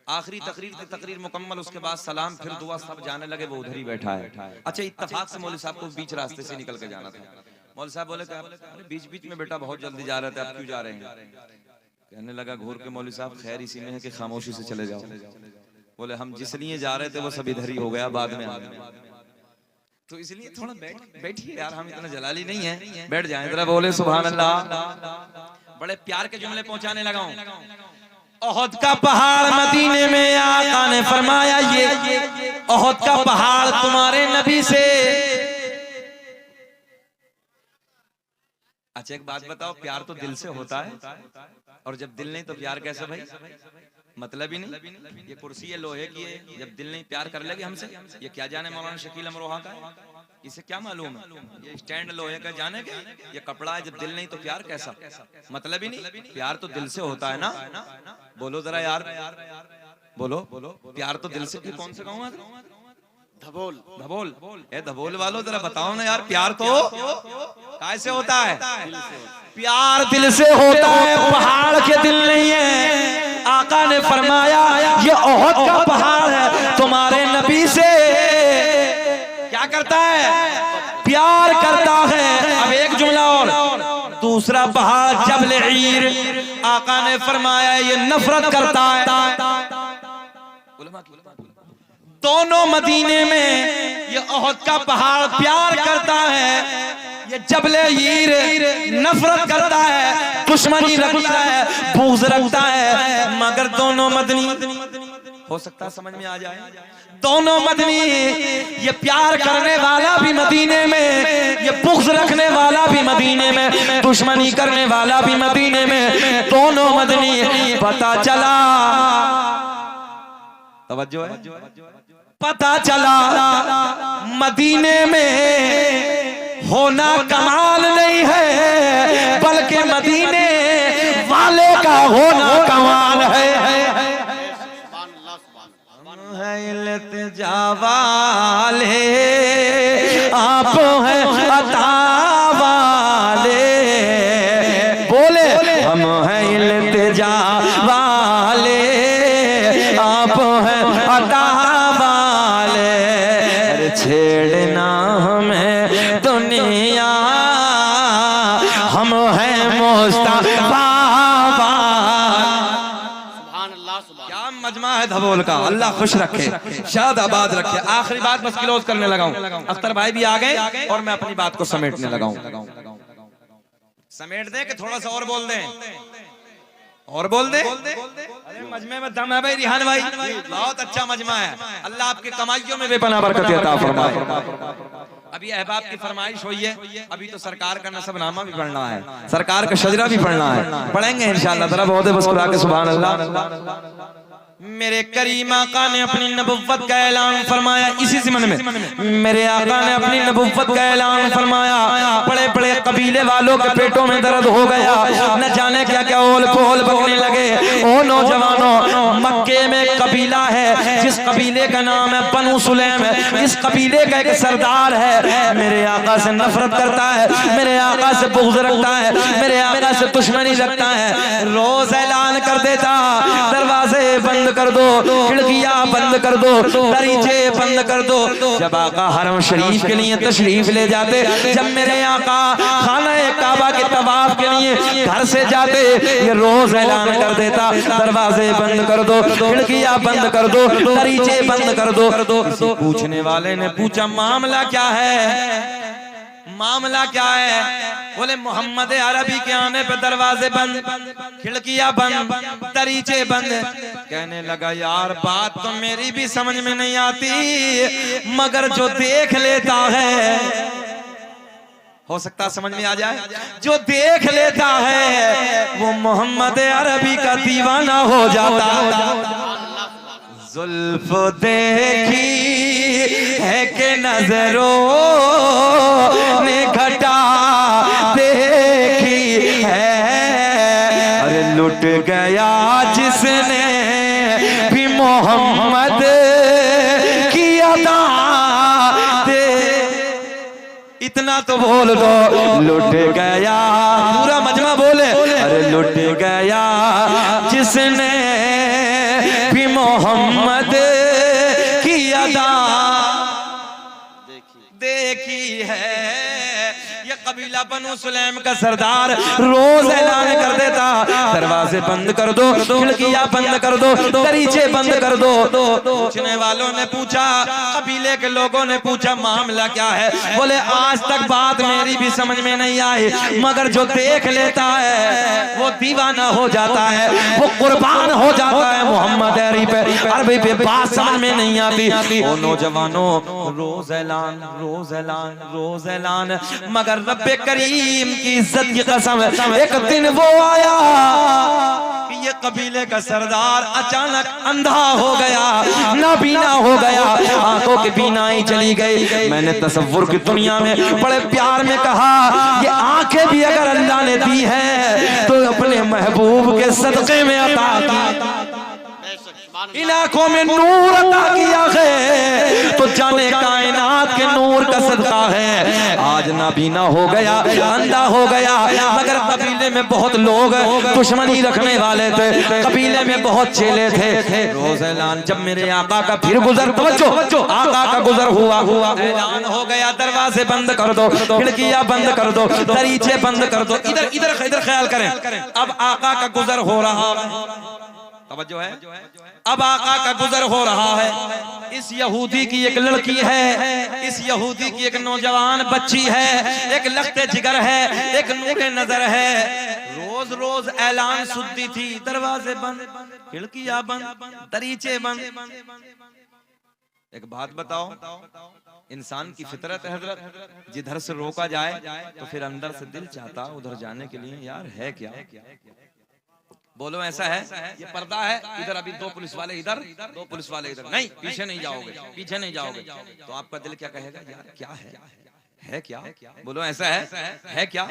आखिरी तकरीर मुकम्मल, उसके बाद सलाम, फिर दुआ, सब जाने लगे, वो उधर ही बैठा है। अच्छा इत्तेफाक से मौलवी साहब को बीच रास्ते से निकल के जाना था। मौलवी साहब बोले बीच बीच में बेटा बहुत जल्दी जा रहे थे, आप क्यों जा रहे हैं? कहने लगा घूर के, मौलवी साहब खैर इसी में है कि खामोशी से चले जाओ। बोले हम जिस लिए जा रहे थे वो सब इधर ही हो गया, बाद में तो इसलिए थोड़ा बैठिए यार, हम इतना जलाली नहीं है, बैठ जाएं जरा। बोले सुभान अल्लाह। बड़े प्यार के जुमले पहुंचाने लगा हूं। ओहद का पहाड़ मदीने में आका ने फरमाया ये ओहद का पहाड़ तुम्हारे नबी से। अच्छा एक बात बताओ, प्यार तो दिल से होता है, और जब दिल नहीं तो प्यार कैसे भाई? मतलब ही नहीं। ये कुर्सी है लोहे की है, जब दिल नहीं प्यार कर लेगी हमसे, ये क्या जाने मौलाना शकील अमरोहा का, इसे क्या मालूम है? ये स्टैंड लोहे का जाने के, ये कपड़ा है, जब दिल नहीं तो प्यार कैसा? मतलब ही नहीं। प्यार तो दिल से होता है ना। बोलो जरा यार, बोलो प्यार तो दिल से। कौन से गाँव है? धबोल। ए धबोल वालों जरा बताओ ना यार, प्यार तो कैसे होता है? प्यार दिल से होता है, पहाड़ के दिल नहीं है। आका ने फरमाया ये ओहद का पहाड़ है तुम्हारे नबी से क्या करता है? प्यार करता है। अब एक जुमला और, दूसरा पहाड़ जबल ईर, आका ने फरमाया ये नफरत करता है। दोनों मदीने में ये ओहद का पहाड़ प्यार करता है, ये जबल ईर नफरत करता है, दुश्मनी रखता है, बुग़्ज़ रखता है। मगर दोनों मदनी, हो सकता है समझ में आ जाए, दोनों मदनी, ये प्यार करने वाला भी मदीने में, ये बुग़्ज़ रखने वाला भी मदीने में, दुश्मनी करने वाला भी मदीने में, दोनों मदनी। पता चला, तवज्जो है, पता चला मदीने में होना कमाल नहीं है, बल्कि मदीने वाले का होना कमाल है। इल्तिजा वाले आप हैं अता वाले, बोले हम हैं इल्तिजा वाले आप हैं अता मियाँ हम हैं मुस्तफा। क्या मजमा है धबोल का, अल्लाह खुश रखे, शाद आबाद रखे। आखिरी बात बस क्लोज करने लगा हूं, अख्तर भाई भी आ गए और मैं अपनी बात को समेटने लगा हूं। समेट दें कि थोड़ा सा और बोल दें, और बोल दे। अरे मजमे में दम है भाई रिहान भाई, बहुत अच्छा मजमा है। अल्लाह आपके कमाइयों में बेपनाह बरकत अता फरमाए। अभी अहबाब की फरमाइश हुई है, अभी तो सरकार का नसबनामा भी पढ़ना है, सरकार का शजरा भी पढ़ना है, पढ़ेंगे इंशाअल्लाह। जरा बहुत बस खुदा के सुभान अल्लाह। मेरे करीम आका ने अपनी नबुव्वत का ऐलान फरमाया इसी ज़माने में। मेरे आका ने अपनी नबुव्वत का ऐलान फरमाया, बड़े बड़े कबीले वालों के पेटों में दर्द हो गया, न जाने क्या क्या ओल पोल बकने लगे। ओ नौजवानों, मक्के में कबीला है जिस कबीले का नाम है बनु सुलैम, जिस कबीले का एक सरदार है, मेरे आका से नफरत करता है, मेरे आका से बुग़्ज़ रखता है, मेरे आका से दुश्मनी रखता है। रोज ऐलान कर देता, दरवाजे बंद कर दो, खिड़कियां बंद कर दो, दरीचे बंद कर दो। जब आका हरम शरीफ के लिए तशरीफ ले जाते, जब मेरे आका खाना काबा के तवाफ के लिए घर से जाते, ये रोज ऐलान कर देता, दरवाजे बंद कर दो, खिड़कियां बंद कर दो, दरीचे बंद कर दो। पूछने वाले ने पूछा मामला क्या है, मामला क्या है? बोले मोहम्मद अरबी के आने पे दरवाजे बंद, खिड़कियां बंद, दरीचे बंद। कहने लगा यार बात तो मेरी भी समझ में नहीं आती, मगर जो देख लेता है, हो सकता समझ में आ जाए, जो देख लेता है वो मोहम्मद अरबी का दीवाना हो जाता। जुल्फ देखी है कि नजरों ने घटा देखी है, अरे लुट गया जिसने भी मोहम्मद की अदा दे। इतना तो बोल दो, लुट गया, पूरा मजमा बोले, अरे लुट गया जिसने भी मोहम्मद की अदा देखी है। ये कबीला बनु सुलैम का सरदार रोज ऐलान कर देता, दरवाजे बंद कर दो, खिड़कियां बंद कर दो, दरीचे बंद कर दो। पूछने वालों ने पूछा, कबीले के लोगों ने पूछा मामला क्या है? बोले आज तक बात मेरी भी समझ में नहीं आई, मगर जो देख लेता है वो दीवाना हो जाता है, वो कुर्बान हो जाता है मोहम्मद अरबी पे। बात समझ में नहीं आती। ओ नौजवानों, रोज ऐलान, रोज ऐलान, रोज ऐलान, मगर रब्बे करीम की इज्जत की कसम, एक दिन वो आया कि ये कबीले का सरदार अचानक अंधा हो गया, नाबीना हो गया, आंखों की बीनाई चली गई। मैंने तसव्वुर की दुनिया में बड़े प्यार में कहा, ये आंखें भी अगर अल्लाह ने दी है तो अपने महबूब के सदक़े में अता की। इन आंखों में नूर अता किया है तो जाने कायनात के नूर का सदका है। आज नाबीना हो गया, अंधा हो गया, मगर कबीले में बहुत लोग दुश्मनी रखने वाले थे, कबीले में बहुत चेले थे। रोज ऐलान, जब मेरे आका का फिर गुजर, तवज्जो, आका का गुजर हुआ, ऐलान हो गया, दरवाजे बंद कर दो, खिड़कियां बंद कर दो, दरीचे बंद कर दो। इधर इधर इधर ख्याल करें, अब आका का गुजर हो रहा है, तवज्जो है, अब आका का गुजर हो रहा है। इस यहूदी की एक लड़की है, इस यहूदी की एक नौजवान बच्ची है, एक लख्ते जिगर है, एक नूरे नजर है। रोज रोज ऐलान सुनती थी, दरवाजे बंद, खिड़कियां बंद, दरीचे बंद। एक बात बताओ, इंसान की फितरत है हजरत, जिधर से रोका जाए तो फिर अंदर से दिल चाहता उधर जाने के लिए। यार है क्या, बोलो ऐसा है? ये पर्दा है, इधर अभी दो पुलिस वाले इधर, दो पुलिस वाले इधर, नहीं पीछे नहीं जाओगे, पीछे नहीं जाओगे, तो आपका दिल क्या कहेगा? यार क्या है क्या? बोलो ऐसा है क्या?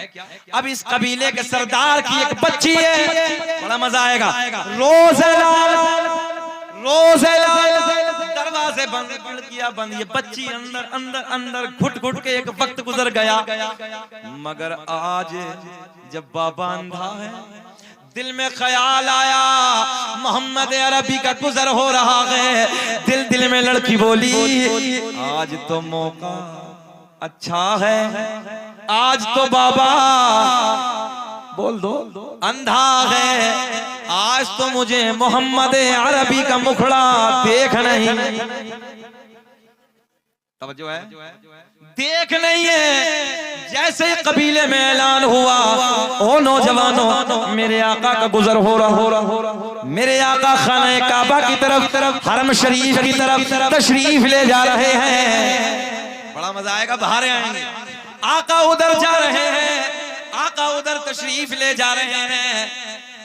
अब इस कबीले के सरदार की एक बच्ची है, बड़ा मजा आएगा। रोज दरवाजे बंद, खिड़कियां बंद, ये बच्ची अंदर अंदर अंदर घुट घुट के एक वक्त गुजर गया। मगर आज जब बाबा अंधा है, दिल में ख्याल आया मोहम्मद अरबी का गुजर हो रहा है। दिल में लड़की बोली, आज तो मौका अच्छा है, आज तो बाबा बोल दो अंधा है, आज तो मुझे मोहम्मद अरबी का मुखड़ा देख नहीं, तवज्जो है, देख नहीं है। जैसे ही कबीले में ऐलान हुआ, ओ नौजवानों मेरे आका का गुजर हो रहा, मेरे आका खाने काबा की तरफ हरम शरीफ की तरफ तशरीफ ले जा रहे हैं। बड़ा मजा आएगा, बाहर आएंगे। आका उधर जा रहे हैं, आका उधर तशरीफ ले जा रहे हैं।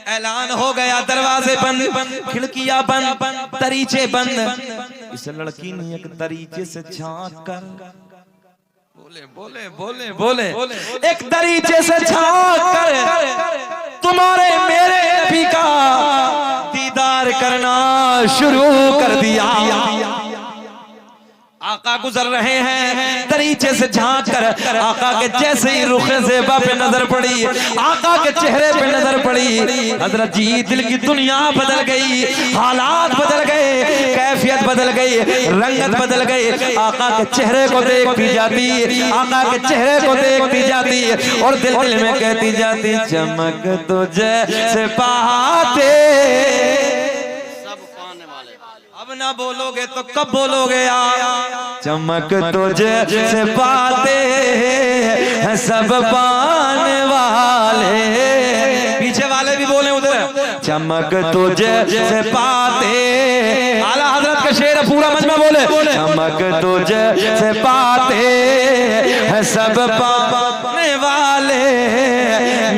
ऐलान हो गया, दरवाजे बंद, खिड़कियां बंद, दरीचे बंद। इस लड़की ने एक दरीचे से झांक कर बोले बोले बोले बोले एक दरीचे से झांक कर तुम्हारे मेरे नबी का दीदार करना शुरू कर दिया। आका गुजर रहे हैं, दरीचे से झांक कर आका के जैसे ही रुखे ज़ेबा पे नजर पड़ी, आका के चेहरे पे नजर पड़ी, हजरत जी दिल की दुनिया बदल गई, हालात बदल गए, कैफियत बदल गई, रंगत बदल गई। आका के चेहरे को देखती जाती, आका के चेहरे को देखती जाती और दिल दिल में कहती जाती, चमक तुझे से पाते। अब ना बोलोगे तो कब बोलोगे यार, चमक तुझे से पाते हैं सब पाने वाले। पीछे वाले भी बोले उधर, चमक तुझे से पाते, आला हजरत का शेर पूरा मजमा बोले, चमक तुझे से पाते हैं सब पाने वाले,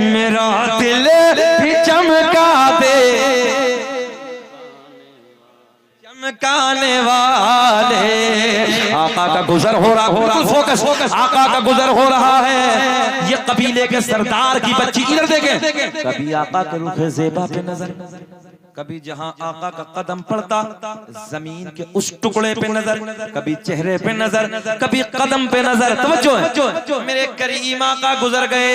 मेरा दिल भी चमका दे चमकाने वाले। आका का गुजर हो रहा, फोकस, आका का गुजर हो रहा है। ये कबीले के सरदार की बच्ची, इधर देखें, कभी आका के रुखे ज़ेबा पे नजर, कभी जहां आका का कदम पड़ता जमीन के उस टुकड़े पे नजर, कभी चेहरे पे नजर, कभी कदम पे नजर। तवज्जो है, मेरे करीम आका गुजर गए।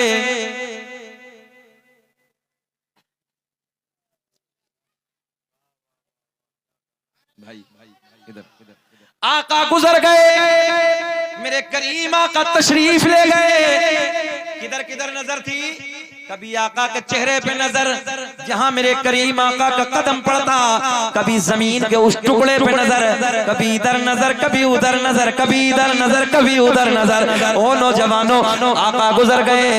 भाई इधर आका गुजर गए, मेरे करीम आका तशरीफ ले गए। किधर किधर नजर थी, कभी आका के चेहरे पे नजर जहां मेरे करीम आका का कदम पड़ता, कभी जमीन के उस टुकड़े पे नजर, कभी इधर नजर, कभी उधर नजर, कभी इधर नजर, कभी उधर नजर। ओ नौजवानों आका गुजर गए।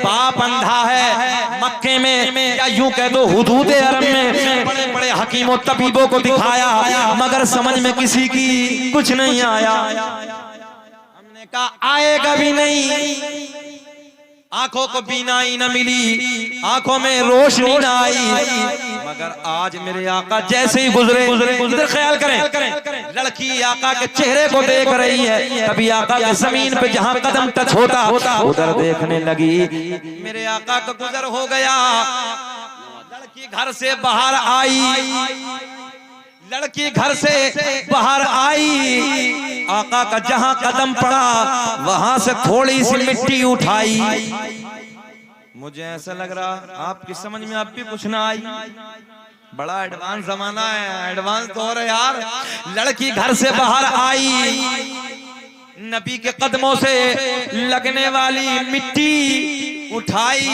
बाप अंधा है, मक्के में या यूं कह दो हुदूद अरब में बड़े बड़े हकीमों तबीबों को दिखाया, मगर समझ में किसी की कुछ नहीं आया। हमने कहा आएगा भी नहीं, आंखों को बीनाई न मिली, आंखों में रोशनी न आई। मगर आज मेरे आका जैसे ही गुजरे, इधर ख्याल करें, लड़की आका के चेहरे को देख रही है, कभी आका के जमीन पे जहां कदम टच होता उधर देखने लगी। मेरे आका का गुजर हो गया, लड़की घर से बाहर आई, लड़की घर से बाहर आई, आका का जहां कदम पड़ा वहां से थोड़ी सी मिट्टी उठाई। मुझे ऐसा लग रहा आपकी समझ में अब भी कुछ ना आई, बड़ा एडवांस जमाना है, एडवांस दौर है यार। लड़की घर से बाहर आई, नबी के कदमों से लगने वाली मिट्टी उठाई,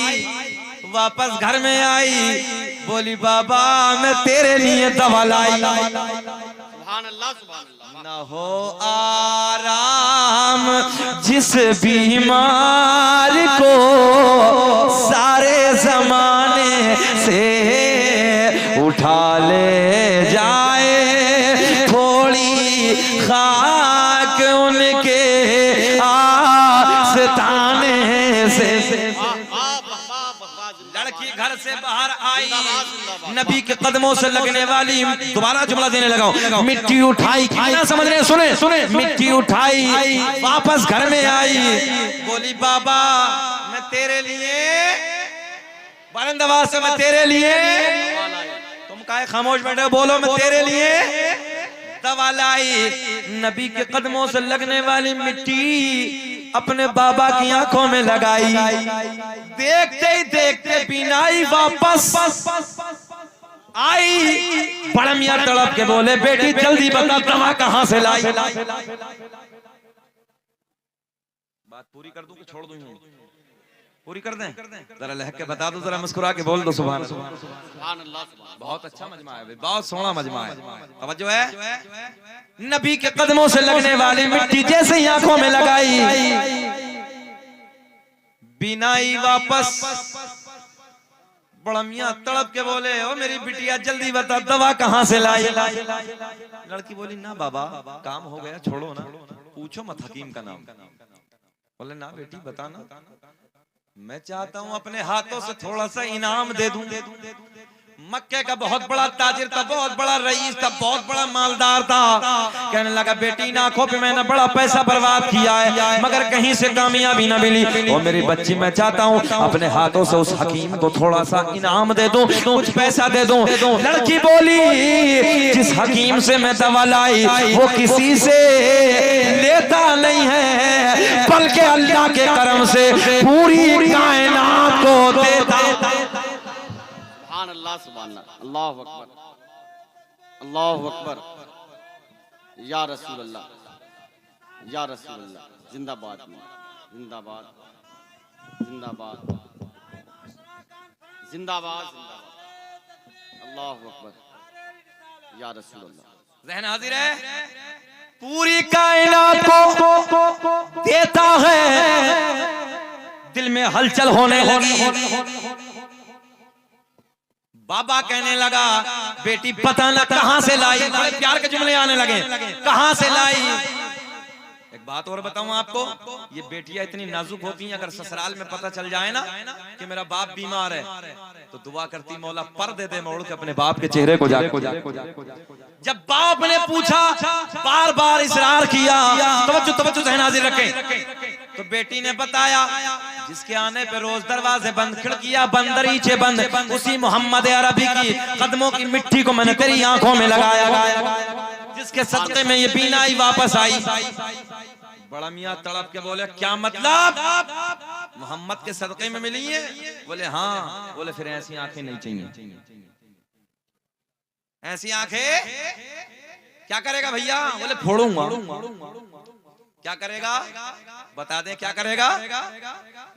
वापस घर में आई, बोली बाबा मैं तेरे लिए दवा लाई। सुभान अल्लाह, सुभान अल्लाह। न हो आराम जिस बीमार को सारे जमाने से उठा ले जाए, थोड़ी खाक उनके आस्ताने से। लड़की घर से बाहर आई, नबी के कदमों से लगने वाली, दोबारा जुमला देने लगा, मिट्टी उठाई, क्या समझ रहे हैं, सुने सुने, मिट्टी उठाई, वापस घर में आई, बोली बाबा मैं तेरे लिए, बुलंद आवाज से मैं तेरे लिए, तुम काहे खामोश बैठे हो, बोलो मैं तेरे लिए दवा लाई। नबी के कदमों से लगने वाली मिट्टी अपने बाबा की आंखों में लगाई, देखते ही देखते बीनाई वापस आई। बड़ा मियां तड़प के बोले बेटी जल्दी बता दवा कहां से लाई। बात पूरी कर दूं कि छोड़ दूं? पूरी कर दें? जरा लहक के बता दो, जरा मुस्कुरा के बोल दो सुभान अल्लाह। सुभान अल्लाह, सुभान अल्लाह। बहुत अच्छा मजमा है, बहुत सोहना मजमा है। तवज्जो है। नबी के कदमों से लगने वाली मिट्टी जैसे ही आंखों में लगाई, बिनाई वापस। बड़ा मियां तड़प के बोले, ओ मेरी बिटिया जल्दी बता दवा कहां से लाई? लड़की बोली, ना बाबा काम हो गया, छोड़ो ना, पूछो मत हकीम का नाम। बोले ना बेटी बताना, मैं चाहता हूं अपने हाथों से थोड़ा सा इनाम दे दूं। मक्के का बहुत बड़ा ताजिर था, बहुत बड़ा रईस था, बहुत बड़ा मालदार था। कहने लगा बेटी इन आंखों पे मैंने बड़ा पैसा बर्बाद किया है, मगर कहीं से कामयाबी ना मिली। और मेरी बच्ची मैं चाहता हूँ अपने हाथों से उस हकीम को थोड़ा सा इनाम दे दूं, कुछ पैसा दे दूं। लड़की बोली, जिस हकीम से मैं दवा लाई वो किसी से लेता नहीं है, बल्कि अल्लाह के करम से पूरी कायनात को देता। सुभान अल्लाह, सुभान अल्लाह, अल्लाहु अकबर, अल्लाहु अकबर। या रसूल अल्लाह, या रसूल अल्लाह। जिंदाबाद, जिंदाबाद, जिंदाबाद, जिंदाबाद, जिंदाबाद। अल्लाहु अकबर, या रसूल अल्लाह। ज़हन हाजिर है? पूरी कायनात को देता है। दिल में हलचल होने लगी। बाबा कहने लगा, बेटी पता न कहां से लाई। बड़े प्यार के जुमले आने लगे, कहां से लाई। एक बात और बताऊं आपको, ये बेटियां इतनी नाजुक होती हैं, अगर ससुराल में पता चल जाए ना कि मेरा बाप बीमार है, तो दुआ करती मौला पर दे दे मोड़ के अपने बाप के चेहरे को जाके। जब बाप ने पूछा, बार बार इसरार किया, तवज्जो तवज्जो ज़हन हाजिर रखें, तो बेटी ने बताया, जिसके आने पे रोज दरवाजे बंद, खिड़कियां बंद, दरीचे बंद, उसी मोहम्मद अरबी की कदमों की मिट्टी को मैंने तेरी आंखों में लगाया, जिसके सदके में ये बीनाई वापस आई। बड़ा मियां तड़प के बोले, क्या मतलब? मोहम्मद के सदके में मिली है? बोले हाँ। बोले फिर ऐसी आंखें नहीं चाहिए। ऐसी आंखें क्या करेगा भैया? बोले फोड़ूंगा। क्या करेगा? बता दें क्या करेगा?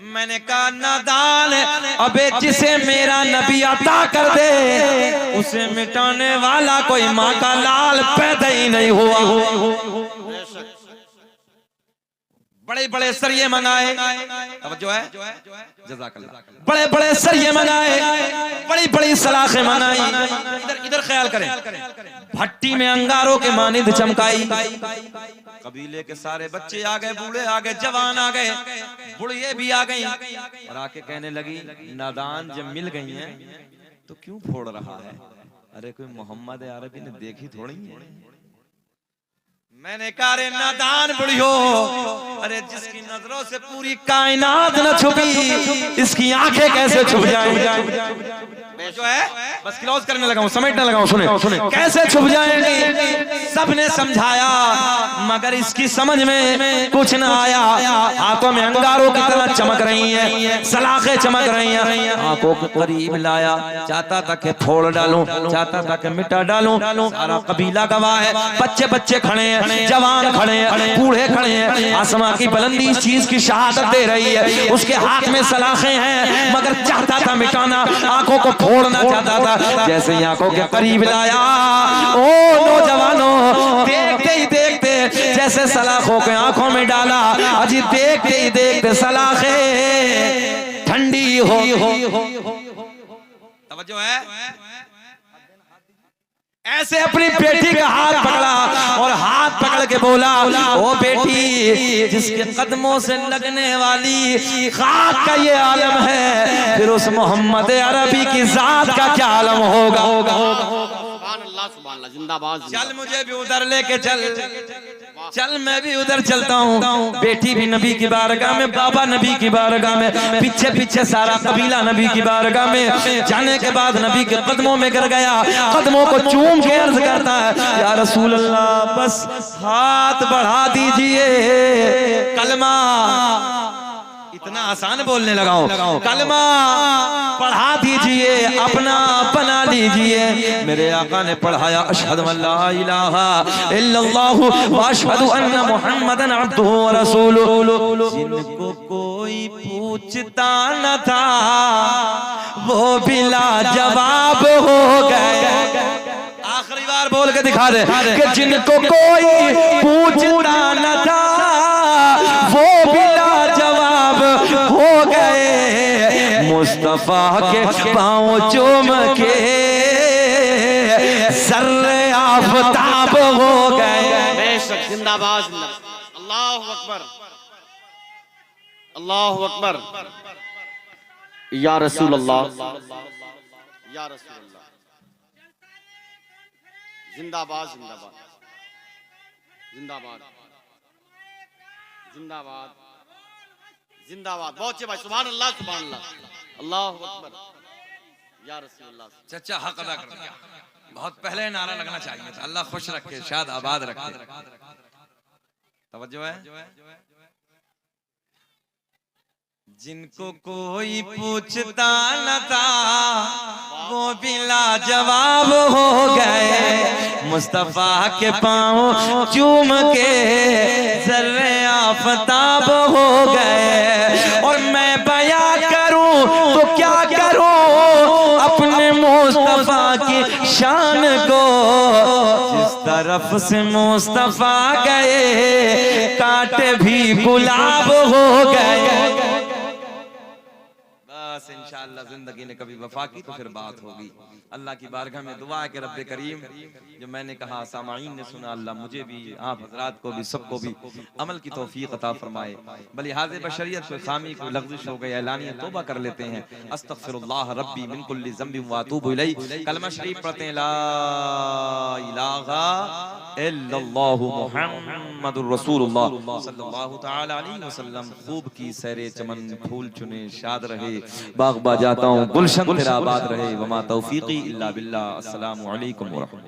मैंने कहा नादान, अबे जिसे मेरा नबी अता कर दे, उसे मिटाने वाला कोई माँ का लाल पैदा ही नहीं हुआ। बड़े बड़े सरिये मंगाए, तवज्जो है, जज़ाकल्लाह। बड़े बड़े सरिये मंगाए, बड़ी बड़ी सलाखें मंगाई। इधर इधर ख्याल करें, भट्टी में अंगारों के मानिंद चमकाई। कबीले के सारे बच्चे आ गए, बूढ़े आ गए, जवान आ गए, बुढ़िए भी आ गई, और आके कहने लगी, नादान जब मिल गई हैं तो क्यों फोड़ रहा है? अरे कोई मोहम्मद अरबी ने देखी थोड़ी है। मैंने कहा, रे नादान बुढ़ियो, अरे जिसकी नजरों से पूरी कायनात न छुपी, इसकी आंखें कैसे छुप जाएंगी? जो है बस क्लोज करने लगा हूं, समेटने लगा हूं, सुने कैसे छुप जाएंगी? सबने समझाया, मगर इसकी समझ में कुछ न आया। हाथों में अंगारों की तरह चमक रही हैं, सलाखें चमक रही हैं। आंखों के करीब लाया, चाहता था कि फोड़ डालूं, चाहता था कि मिटा डालूं। सारा कबीला गवाह है, बच्चे बच्चे खड़े हैं, जवान खड़े हैं, बूढ़े खड़े हैं। आसमां की बुलंदी इस चीज की शहादत दे रही है। उसके हाथ में सलाखें हैं, मगर चाहता था मिटाना, आंखों को फोड़ना चाहता था। जैसे ही आंखों के करीब लाया, ओ नौजवानों, देखते ही देखते जैसे सलाखों के आंखों में डाला, अजी देखते ही देखते सलाखें ठंडी हो। तवज्जो है? ऐसे अपनी बेटी का हाथ पकड़ा और हाथ पकड़ के बोला, ओ बेटी, जिसके कदमों से लगने वाली खाक का ये आलम है, फिर उस मोहम्मद अरबी की जात का क्या आलम होगा? सुभान अल्लाह, सुभान अल्लाह, जिंदाबाद। चल मुझे भी उधर लेके चल, मैं भी उधर चलता हूँ। बेटी भी नबी की बारगाह में, बाबा नबी की बारगाह में, पीछे पीछे सारा कबीला नबी की बारगाह में। जाने के बाद नबी के कदमों में गिर गया, कदमों को चूम के अर्ज करता है, या रसूल अल्लाह, बस हाथ बढ़ा दीजिए, कलमा इतना आसान बोलने लगा हूं। कलमा पढ़ा दीजिए, अपना बना लीजिए। मेरे आका ने पढ़ाया अशहदु अल्ला इलाहा इल्लल्लाहु व अशहदु अन्ना मुहम्मदन अब्दुहु व रसूलुहु। जिनको कोई पूछता न था वो बिला जवाब हो गए। आखिरी बार बोल के दिखा दे कि जिनको कोई पूछता न था वो बिला जवाब हो गए। मुस्तफा के पाँव चूम के सर्रे आफताब हो गए। बेशक जिंदाबाद जिंदाबाद। अल्लाहु अकबर अल्लाहु अकबर। या रसूल अल्लाह या रसूल अल्लाह। जिंदाबाद जिंदाबाद जिंदाबाद जिंदाबाद जिंदाबाद। बहुत अच्छे भाई, सुभान अल्लाह सुभान अल्लाह। अल्लाहु अकबर। या रसूल अल्लाह। चचा हक अदा कर दिया। बहुत पहले नारा लगना चाहिए था। अल्लाह खुश रखे, शाद आबाद रखे। तवज्जो है। जिनको कोई पूछता न था वो बिला जवाब हो गए। मुस्तफा के पाँव चूम के जर्रे आफताब हो गए। और मैं बयां करूं तो क्या करूं अपने मुस्तफा की शान को। जिस तरफ से मुस्तफा गए कांटे भी गुलाब हो गए। बस इंशाअल्लाह जिंदगी ने कभी वफा की तो फिर बात होगी। अल्लाह की बारगाह में दुआ है कि रब्बे करीम जो मैंने कहा सामाईन ने सुना, अल्लाह मुझे भी आप हजरात को भी सबको भी अमल की तौफीक अता फरमाए। बलिहाज़ बशरियत कोई खामी कोई लग़्ज़िश हो गई, ऐलानिया तौबा कर लेते हैं। अस्तग़फिरुल्लाह रब्बी मिन कुल्लि ज़ंबिन व अतूबु इलैहि। कलमा शरीफ पढ़ते हैं ला इलाहा इल्लल्लाहु मुहम्मदुर रसूलुल्लाह सल्लल्लाहु तआला अलैहि वसल्लम। खूब की सैरे चमन, फूल चुने, शाद रहे, बाग बाजाता हूँ, गुलशन तेरा आबाद रहे। वमा तौफीकी इल्ला बिल्लाह। अस्सलामु अलैकुम व रहमतुल्लाह।